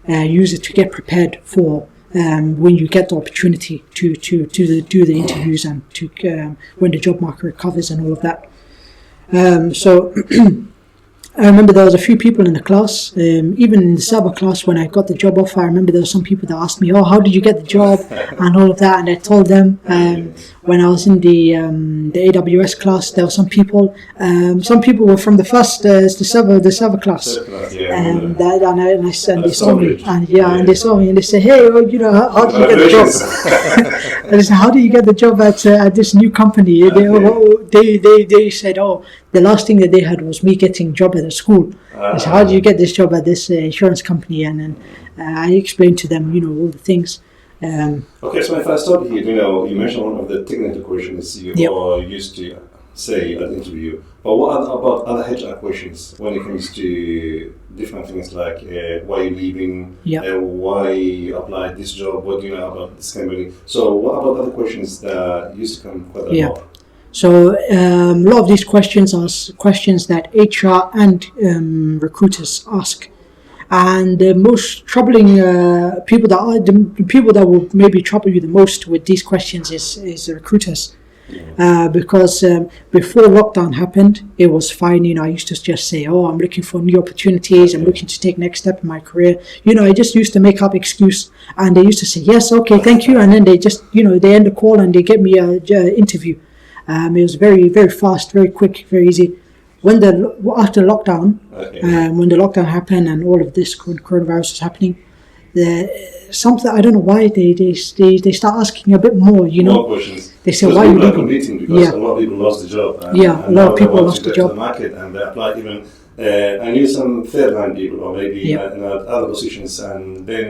Use it to get prepared for when you get the opportunity to do the interviews and to when the job market recovers and all of that. So I remember there was a few people in the class, even in the server class when I got the job offer. I remember there were some people that asked me, "Oh, how did you get the job?" and all of that. And I told them when I was in the AWS class, there were some people. Some people were from the server class, and they saw me, and they saw me, and they said, "Hey, how did you get the job?" And I said, "How do you get the job at this new company?" They said, "Oh, the last thing that they had was me getting a job at a school." I said, "How did you get this job at this insurance company?" And then I explained to them, all the things. Okay, so if I stop here, you mentioned one of the technical questions you used to say at the interview. But what about other HR questions when it comes to different things like why you're leaving, why you applied this job, what do you know about this company? So what about other questions that used to come quite a lot? So a lot of these questions are questions that HR and recruiters ask. And the most troubling people that will maybe trouble you the most with these questions is the recruiters. Because before lockdown happened, it was fine. I used to just say, "Oh, I'm looking for new opportunities. I'm looking to take next step in my career." I just used to make up excuse, and they used to say, "Yes, okay, thank you," and then they just, they end the call and they get me a interview. It was very, very fast, very quick, very easy. After lockdown, when the lockdown happened and all of this coronavirus was happening, something I don't know why they start asking a bit more. More questions. They say, "Why are you leaving?" Competing because a lot of people lost the job. A lot of people lost the job. To the market and they applied even. I knew some third-line people or maybe in other positions, and then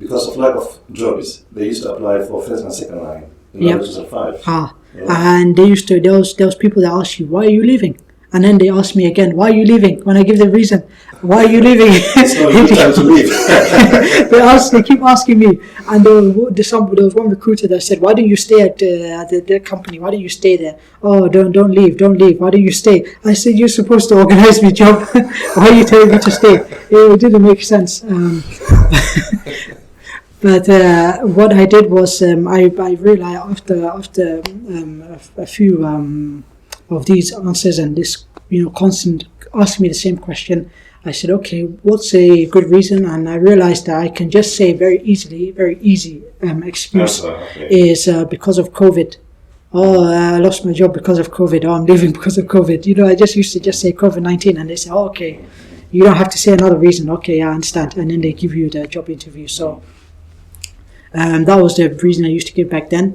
because of lack of jobs, they used to apply for first and second line. And they used to. There was people that asked you, "Why are you leaving?" And then they ask me again, "Why are you leaving?" When I give the reason, "Why are you leaving?" It's not a good time to leave. They keep asking me. And there was one recruiter that said, "Why don't you stay at the company? Why don't you stay there?" "Oh, don't leave. Why don't you stay?" I said, "You're supposed to organize me job. Why are you telling me to stay?" It didn't make sense. But what I did was I realized after a few of these answers and this constant asking me the same question, I said, "Okay, what's a good reason?" And I realized that I can just say very easy excuse is because of COVID. "Oh, I lost my job because of COVID. Oh, I'm leaving because of COVID." I just used to just say COVID-19, and they say, "Oh, okay, you don't have to say another reason." "Okay, I understand," and then they give you the job interview. So that was the reason I used to give back then,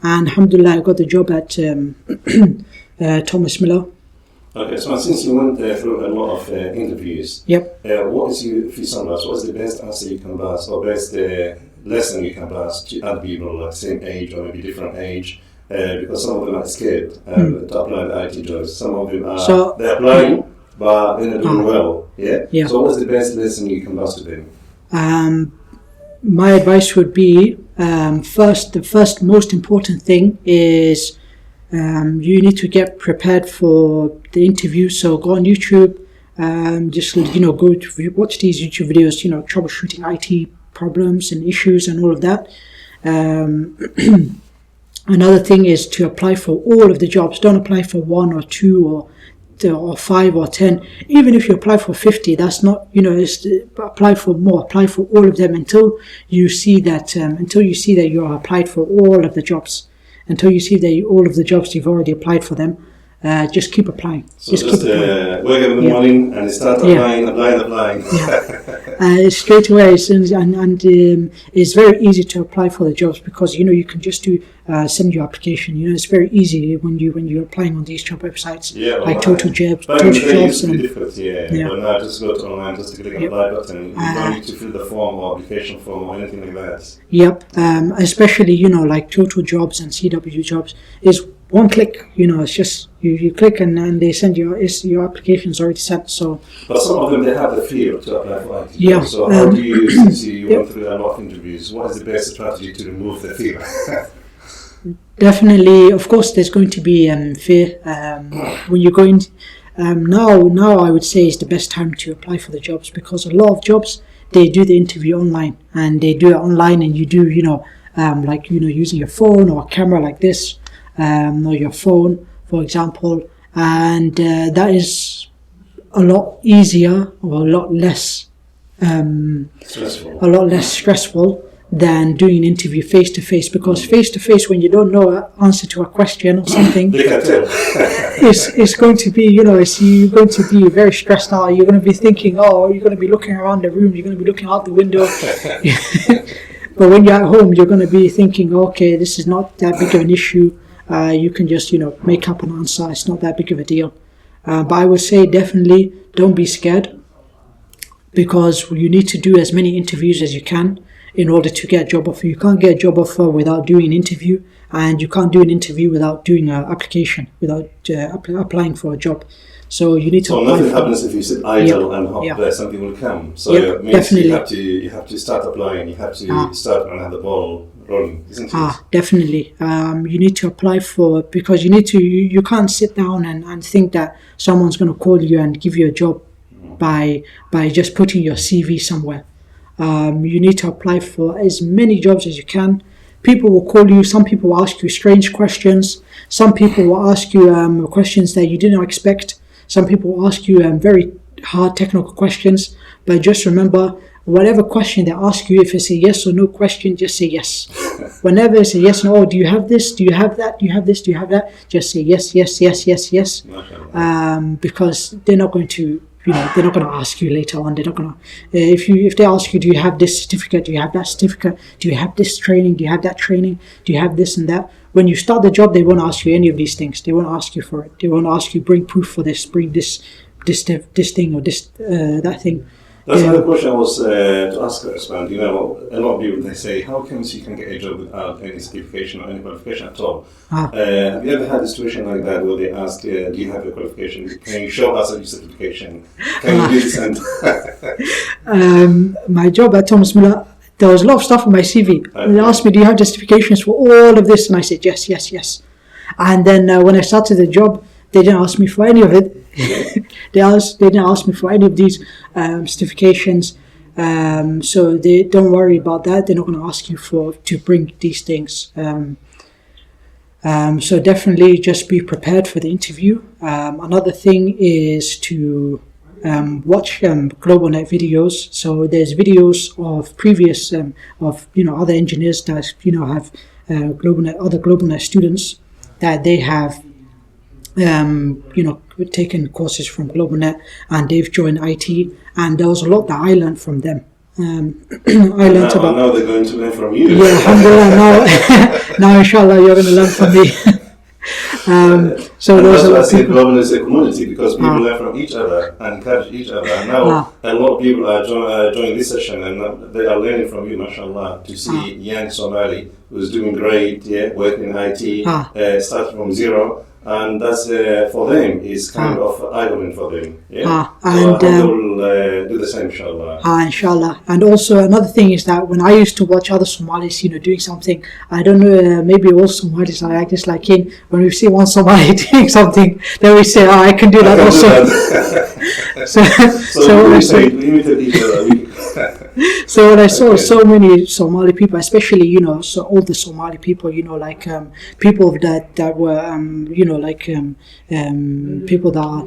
and alhamdulillah, I got the job at Thomas Miller. Okay, so since you went through a lot of interviews, what is your summarize? What is the best answer you can pass, or best lesson you can pass to other people like same age or maybe different age? Because some of them are scared to apply the IT jobs. Some of them are they're applying, but they're not doing well. Yeah? Yeah. So what's the best lesson you can pass to them? My advice would be, the first most important thing is you need to get prepared for the interview. So go on YouTube, just go to watch these YouTube videos, troubleshooting IT problems and issues and all of that. Another thing is to apply for all of the jobs. Don't apply for 1 or 2 or 5 or 10. Even if you apply for 50, that's not, apply for more. Apply for all of them until you see that you are applied for all of the jobs. Until you see that all of the jobs you've already applied for them. Just keep applying. So just wake up in the morning and start applying. Straight away, it's very easy to apply for the jobs because you can just send your application. It's very easy when you're applying on these job websites like Total Jobs. But it's difficult, But now just go to online, just click on the apply button. You don't need to fill the form or application form or anything like that. Yep. Especially like Total Jobs and CW Jobs is one click. It's just you click and then they send your application's already sent. So, but some of them they have the fear to apply for IT. Yeah. So how do you since you went through a lot of interviews? What is the best strategy to remove the fear? Definitely, of course, there's going to be fear when you're going. Now I would say is the best time to apply for the jobs because a lot of jobs they do the interview online and they do it online and you do using your phone or a camera like this. Or your phone, for example, and that is a lot easier or a lot less stressful than doing an interview face to face. Because face to face, when you don't know an answer to a question or something, it's going to be you're going to be very stressed out. You're going to be thinking, you're going to be looking around the room. You're going to be looking out the window. But when you're at home, you're going to be thinking, okay, this is not that big of an issue. You can just, make up an answer. It's not that big of a deal. But I would say definitely don't be scared because you need to do as many interviews as you can in order to get a job offer. You can't get a job offer without doing an interview and you can't do an interview without doing an application, without applying for a job. So you need to. So nothing happens if you sit idle and hope that something will come. So it means definitely. you have to start applying. You have to start and have the ball rolling, isn't it? Definitely. You need to apply for because you can't sit down and think that someone's going to call you and give you a job by just putting your CV somewhere. You need to apply for as many jobs as you can. People will call you. Some people will ask you strange questions. Some people will ask you questions that you didn't expect. Some people will ask you very hard technical questions. But just remember, whatever question they ask you, if it's a yes or no question, just say yes. Whenever it's a yes or no, do you have this? Do you have that? Do you have this? Do you have that? Just say yes, yes, yes, yes, yes. Because they're not going to. They're not going to ask you later on. They're not going to. If they ask you, do you have this certificate? Do you have that certificate? Do you have this training? Do you have that training? Do you have this and that? When you start the job, they won't ask you any of these things. They won't ask you for it. They won't ask you bring proof for this, bring this thing or this that thing. That's another question I was to ask Osman. A lot of people they say, how come you can get a job without any certification or any qualification at all? Have you ever had a situation like that where they ask, do you have a qualification? Can you show us your certification? Can you do this? And my job at Thomas Miller, there was a lot of stuff on my CV. They asked me, do you have justifications for all of this? And I said, yes, yes, yes. And then when I started the job, they didn't ask me for any of it. They didn't ask me for any of these certifications. So they don't worry about that. They're not going to ask you to bring these things. So definitely just be prepared for the interview. Another thing is to watch GlobalNet videos. So there's videos of previous other engineers that have other GlobalNet students that they have taken courses from GlobalNet and they've joined IT, and there was a lot that I learned from them. I learned about. Now they're going to learn from you. Yeah, alhamdulillah. Now inshallah you're going to learn from me. So and that's why I say GlobalNet is a community, because people learn from each other and encourage each other. And now a lot of people are joining this session and they are learning from you, mashallah, to see young Somali who's doing great, working in IT, starting from zero. and that's for them is kind of eye-opening for them. Yeah. And so I will do the same, inshallah. Inshallah. And also another thing is that when I used to watch other Somalis, doing something, I don't know, maybe all Somalis are like this, like when we see one Somali doing something, then we say, I can do that also. So we imitate each other. So when I saw so many Somali people, especially so all the Somali people, like people that were people that are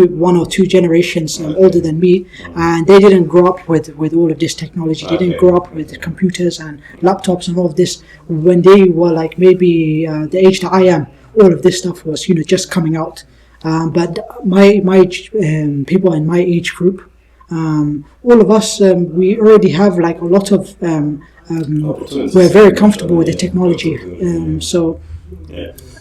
one or two generations older than me, and they didn't grow up with all of this technology. They didn't grow up with computers and laptops and all of this. When they were like maybe the age that I am, all of this stuff was just coming out. But my people in my age group, all of us, we already have like a lot of, we're very comfortable with the technology.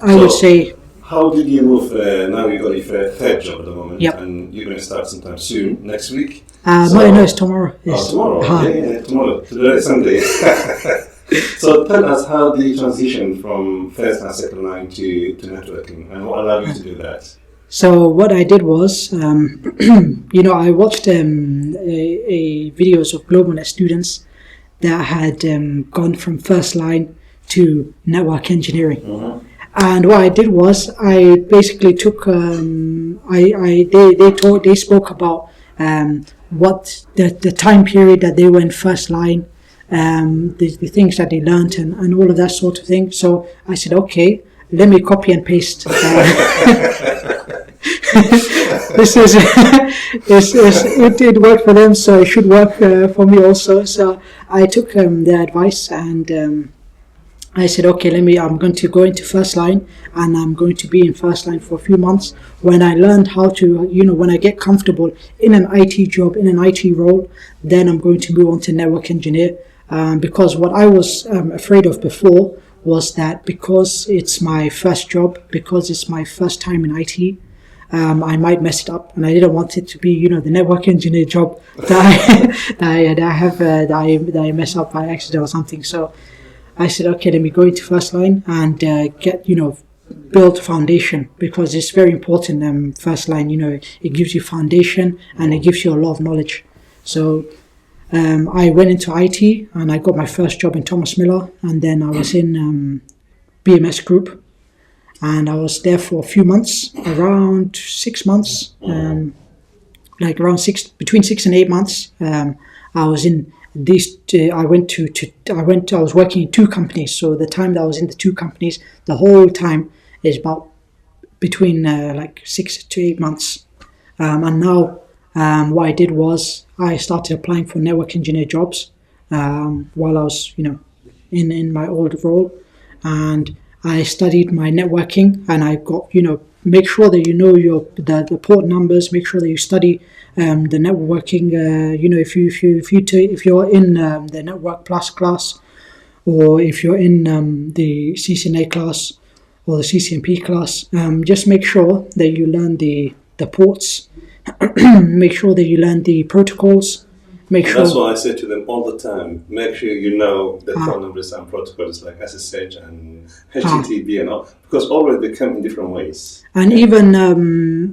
I would say. How did you move? Now you got your third job at the moment, yep. And you're going to start sometime soon, next week? No, it's tomorrow. Yes. Tomorrow? Yeah, tomorrow. Today is Sunday. So tell us how the transition from first and second line to networking, and what allowed you to do that? So what I did was, I watched a videos of GlobalNet students that had gone from first line to network engineering. Mm-hmm. And what I did was I basically took they spoke about what the time period that they were in first line, the things that they learned and all of that sort of thing. So I said, okay, let me copy and paste. It did work for them, so it should work for me also. So I took their advice and I said, okay, I'm going to go into first line, and I'm going to be in first line for a few months. When I learned how to, when I get comfortable in an IT job, in an IT role, then I'm going to move on to network engineer. Because what I was afraid of before was that because it's my first job, because it's my first time in IT, I might mess it up, and I didn't want it to be, the network engineer job that I mess up by accident or something. So I said, okay, let me go into first line and get, build foundation, because it's very important. First line, it gives you foundation and it gives you a lot of knowledge. So I went into IT and I got my first job in Thomas Miller, and then I was in BMS Group, and I was there for a few months, around 6 months, between 6 and 8 months. I was in these. I was working in two companies. So the time that I was in the two companies, the whole time is about between 6 to 8 months. And now what I did was I started applying for network engineer jobs while I was, in my old role, and I studied my networking, and I got, make sure that you know the port numbers. Make sure that you study the networking. If you're in the Network Plus class, or if you're in the CCNA class or the CCNP class, just make sure that you learn the ports. Make sure that you learn the protocols. That's why I say to them all the time, make sure you know the phone numbers and protocols like SSH and HTTP and all, because already they come in different ways. And even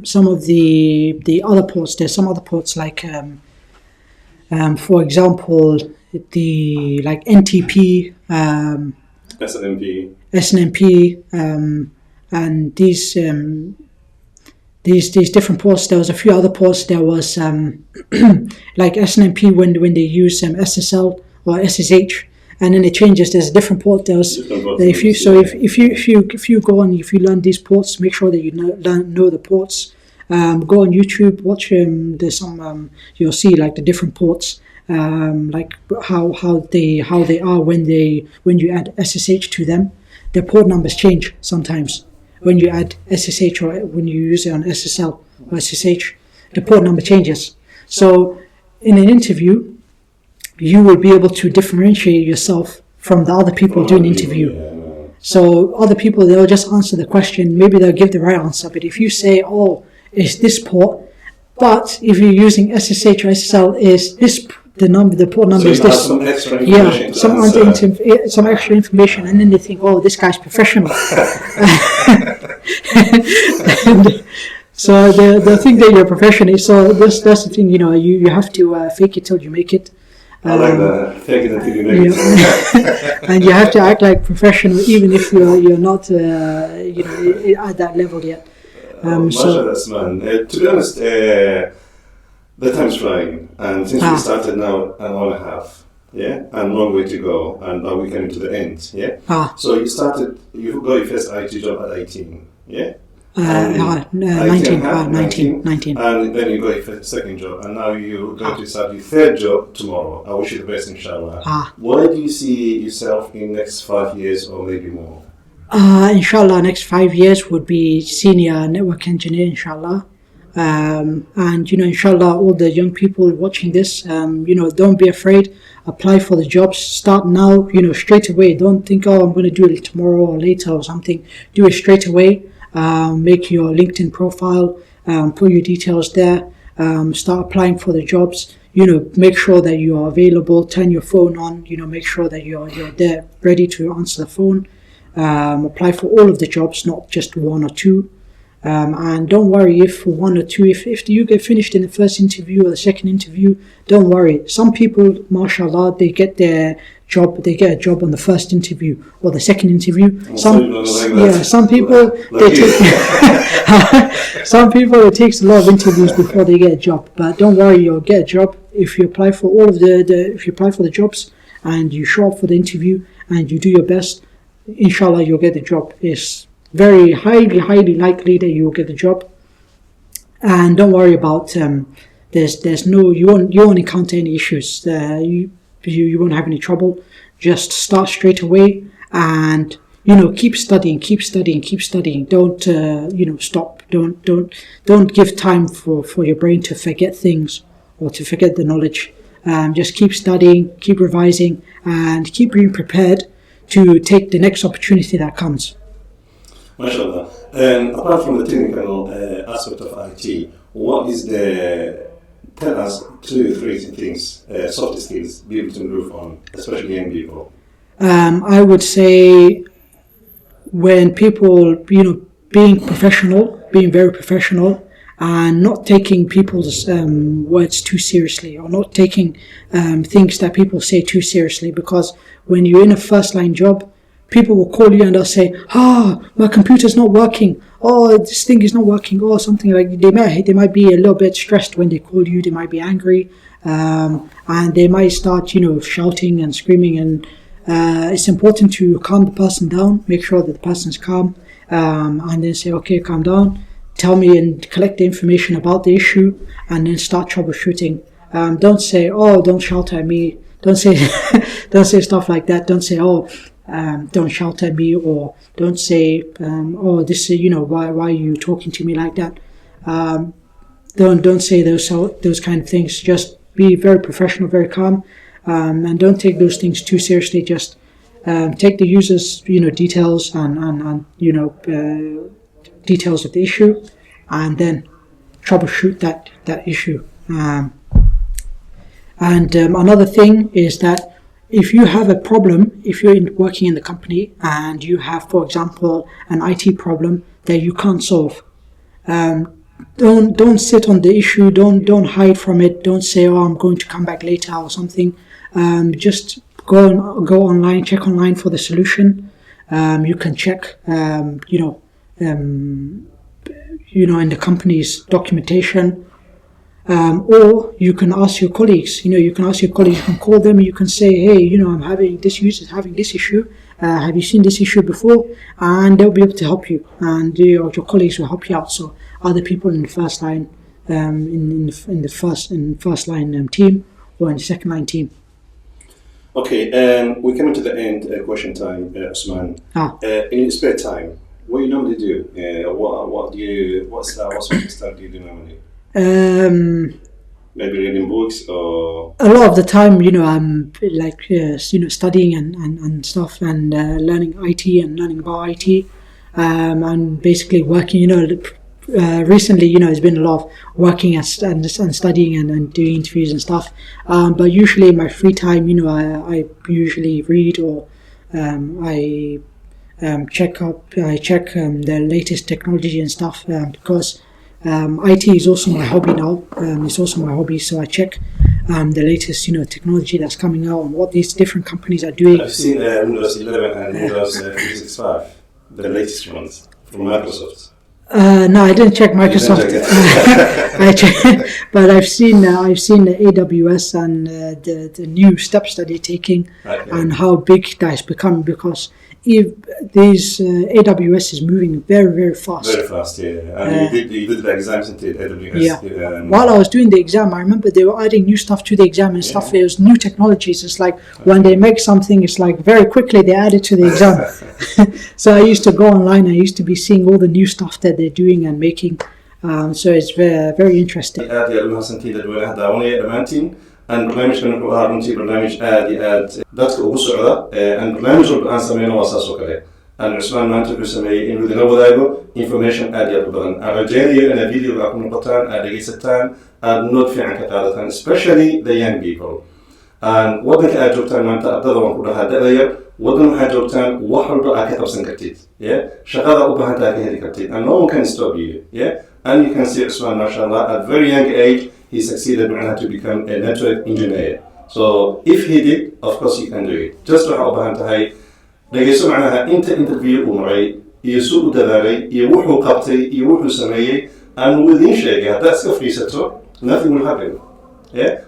some of the other ports, there's some other ports like, for example, the NTP, SNMP, and these different ports. There was a few other ports. There was like SNMP when they use SSL or SSH, and then it changes. There's a different port. There's if you go and if you learn these ports, make sure that you know the ports. Go on YouTube, watch. There's some you'll see like the different ports, like how they are when you add SSH to them. Their port numbers change sometimes. When you add SSH or when you use it on SSL or SSH, the port number changes. So in an interview, you will be able to differentiate yourself from the other people doing the interview. So other people, they'll just answer the question. Maybe they'll give the right answer. But if you say, oh, it's this port, but if you're using SSH or SSL, is the port number So is you have this. some extra information. Some extra information, and then they think, oh, this guy's professional. And so they think that you're a professional. So that's the thing, you have to fake it till you make it. I like that. Fake it until you make it. And you have to act like professional, even if you're not at that level yet. Mashallah, Osman. To be honest, the time's flying, and since we started now an hour and a half, and long way to go, and now we're coming to the end, So you got your first IT job at 18, 19, 19. And then you got your second job, and now you're going to start your third job tomorrow. I wish you the best, inshallah. Where do you see yourself in the next 5 years or maybe more? Inshallah, next 5 years would be senior network engineer, inshallah. And, inshallah, all the young people watching this, don't be afraid. Apply for the jobs. Start now, straight away. Don't think, I'm going to do it tomorrow or later or something. Do it straight away. Make your LinkedIn profile, put your details there. Start applying for the jobs. Make sure that you are available. Turn your phone on. Make sure that you're there, ready to answer the phone. Apply for all of the jobs, not just one or two. And don't worry if one or two, if you get finished in the first interview or the second interview, don't worry. Some people, mashallah, they get a job on the first interview or the second interview. Some people, some people, it takes a lot of interviews before they get a job. But don't worry, you'll get a job if you apply for all of if you apply for the jobs and you show up for the interview and you do your best. Inshallah, you'll get the job. It's very highly likely that you will get the job. And don't worry about you won't encounter any issues. You won't have any trouble. Just start straight away and keep studying. Don't stop. Don't give time for your brain to forget things or to forget the knowledge. Just keep studying, keep revising, and keep being prepared to take the next opportunity that comes. MashaAllah. And apart from the technical aspect of IT, tell us 2 or 3 things, soft skills, be able to improve on, especially young people? I would say when people, being very professional, and not taking people's words too seriously, or not taking things that people say too seriously, because when you're in a first-line job, people will call you and they'll say, my computer's not working, this thing is not working, or something like that. They might be a little bit stressed when they call you, they might be angry, and they might start, shouting and screaming, and it's important to calm the person down, make sure that the person's calm, and then say, okay, calm down, tell me and collect the information about the issue, and then start troubleshooting. Don't say, don't shout at me, don't say stuff like that, don't say, don't shout at me, or don't say, this is, why are you talking to me like that? Don't say those kind of things. Just be very professional, very calm, and don't take those things too seriously. Just take the user's, details and details of the issue, and then troubleshoot that issue. And another thing is that if you have a problem, if you're working in the company and you have, for example, an IT problem that you can't solve, don't sit on the issue. Don't hide from it. Don't say, I'm going to come back later or something. Just go online, check online for the solution. You can check, in the company's documentation. Or you can ask your colleagues, you can call them and you can say, hey, I'm having this user's having this issue. Have you seen this issue before? And they'll be able to help you, and your colleagues will help you out. So other people in the first line, in the first line team, or in the second line team. Okay, and we're coming to the end, question time, Osman. In your spare time, what do you normally do? What sort of stuff do you do normally? Maybe reading books, or a lot of the time, I'm studying and stuff, and learning IT and learning about IT, and basically working, recently, there's been a lot of working and studying and doing interviews and stuff. But usually in my free time, I usually read or I check the latest technology and stuff because IT is also my hobby now. It's also my hobby, so I check the latest technology that's coming out and what these different companies are doing. I've seen Windows 11 and Windows 365, the latest ones from Microsoft. No, I didn't check Microsoft. But I've seen the AWS and the new steps that they're taking, and how big that is becoming, because if these AWS is moving very, very fast. Very fast, yeah. And you did the exams into AWS. Yeah. While I was doing the exam, I remember they were adding new stuff to the exam and stuff. It was new technologies. It's like when they make something, it's like very quickly they add it to the exam. So I used to go online. I used to be seeing all the new stuff that they're doing and making. So it's very, very interesting. أن برنامج كنا نقول رنتي برنامج آد دتك وبصعدة أن برنامج ربنا سمينا واساسه كله أن عثمان ما أنت بسمي إنه ذنبه دايبه information آد يطبقن الرجالية أنا فيديو راكم نقطان آد جيستان آد نوت في عنك هذا especially the young people أن وضنك آد جوتان ما أنت أبدأ وانقول هذا غير وضن حاجة جوتان وحول بقى كتب سنكتيت شغالة أبوها تاكي هذه كتيت and no one can stop you and you can see Osman mashallah at very young age he succeeded to become a network engineer. So if he did, of course you can do it. Just to help هاي لقيسوا معناها أنت interview ومعي يسوق دلالي يوحوا قبتي يوحوا سمية and within شيء هذا سكفري ستو nothing will happen.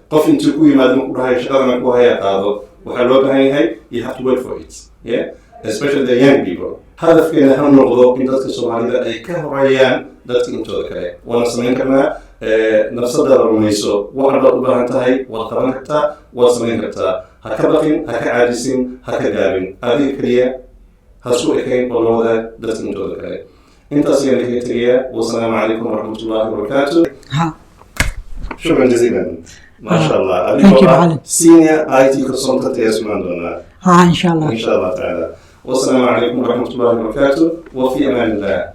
قف أنت كوي ما دم كلها شغلة ما كوها هذا وحلوة هاي you have to wait for it. Especially the young people. هذا فينا هم نقضوا إن دتك الصومالية أي كهريان دتك أنتوا ذكرى وأنا سمين كمان نفسد الرميسو وحرد أبوها انتهي والقرن كتا والسمين كتا هكبقين هكعاجسين هكجابين هذه كريه هسوء كين والله ذا دتك أنتوا ذكرى أنت سيرك كريه والسلام عليكم ورحمة الله وبركاته. شكرا جزيلا. ما شاء الله. أبي سينيور IT consultant يسمعون دونا. إن شاء الله. إن شاء الله تعالى. والسلام عليكم ورحمة الله وبركاته وفي أمان الله.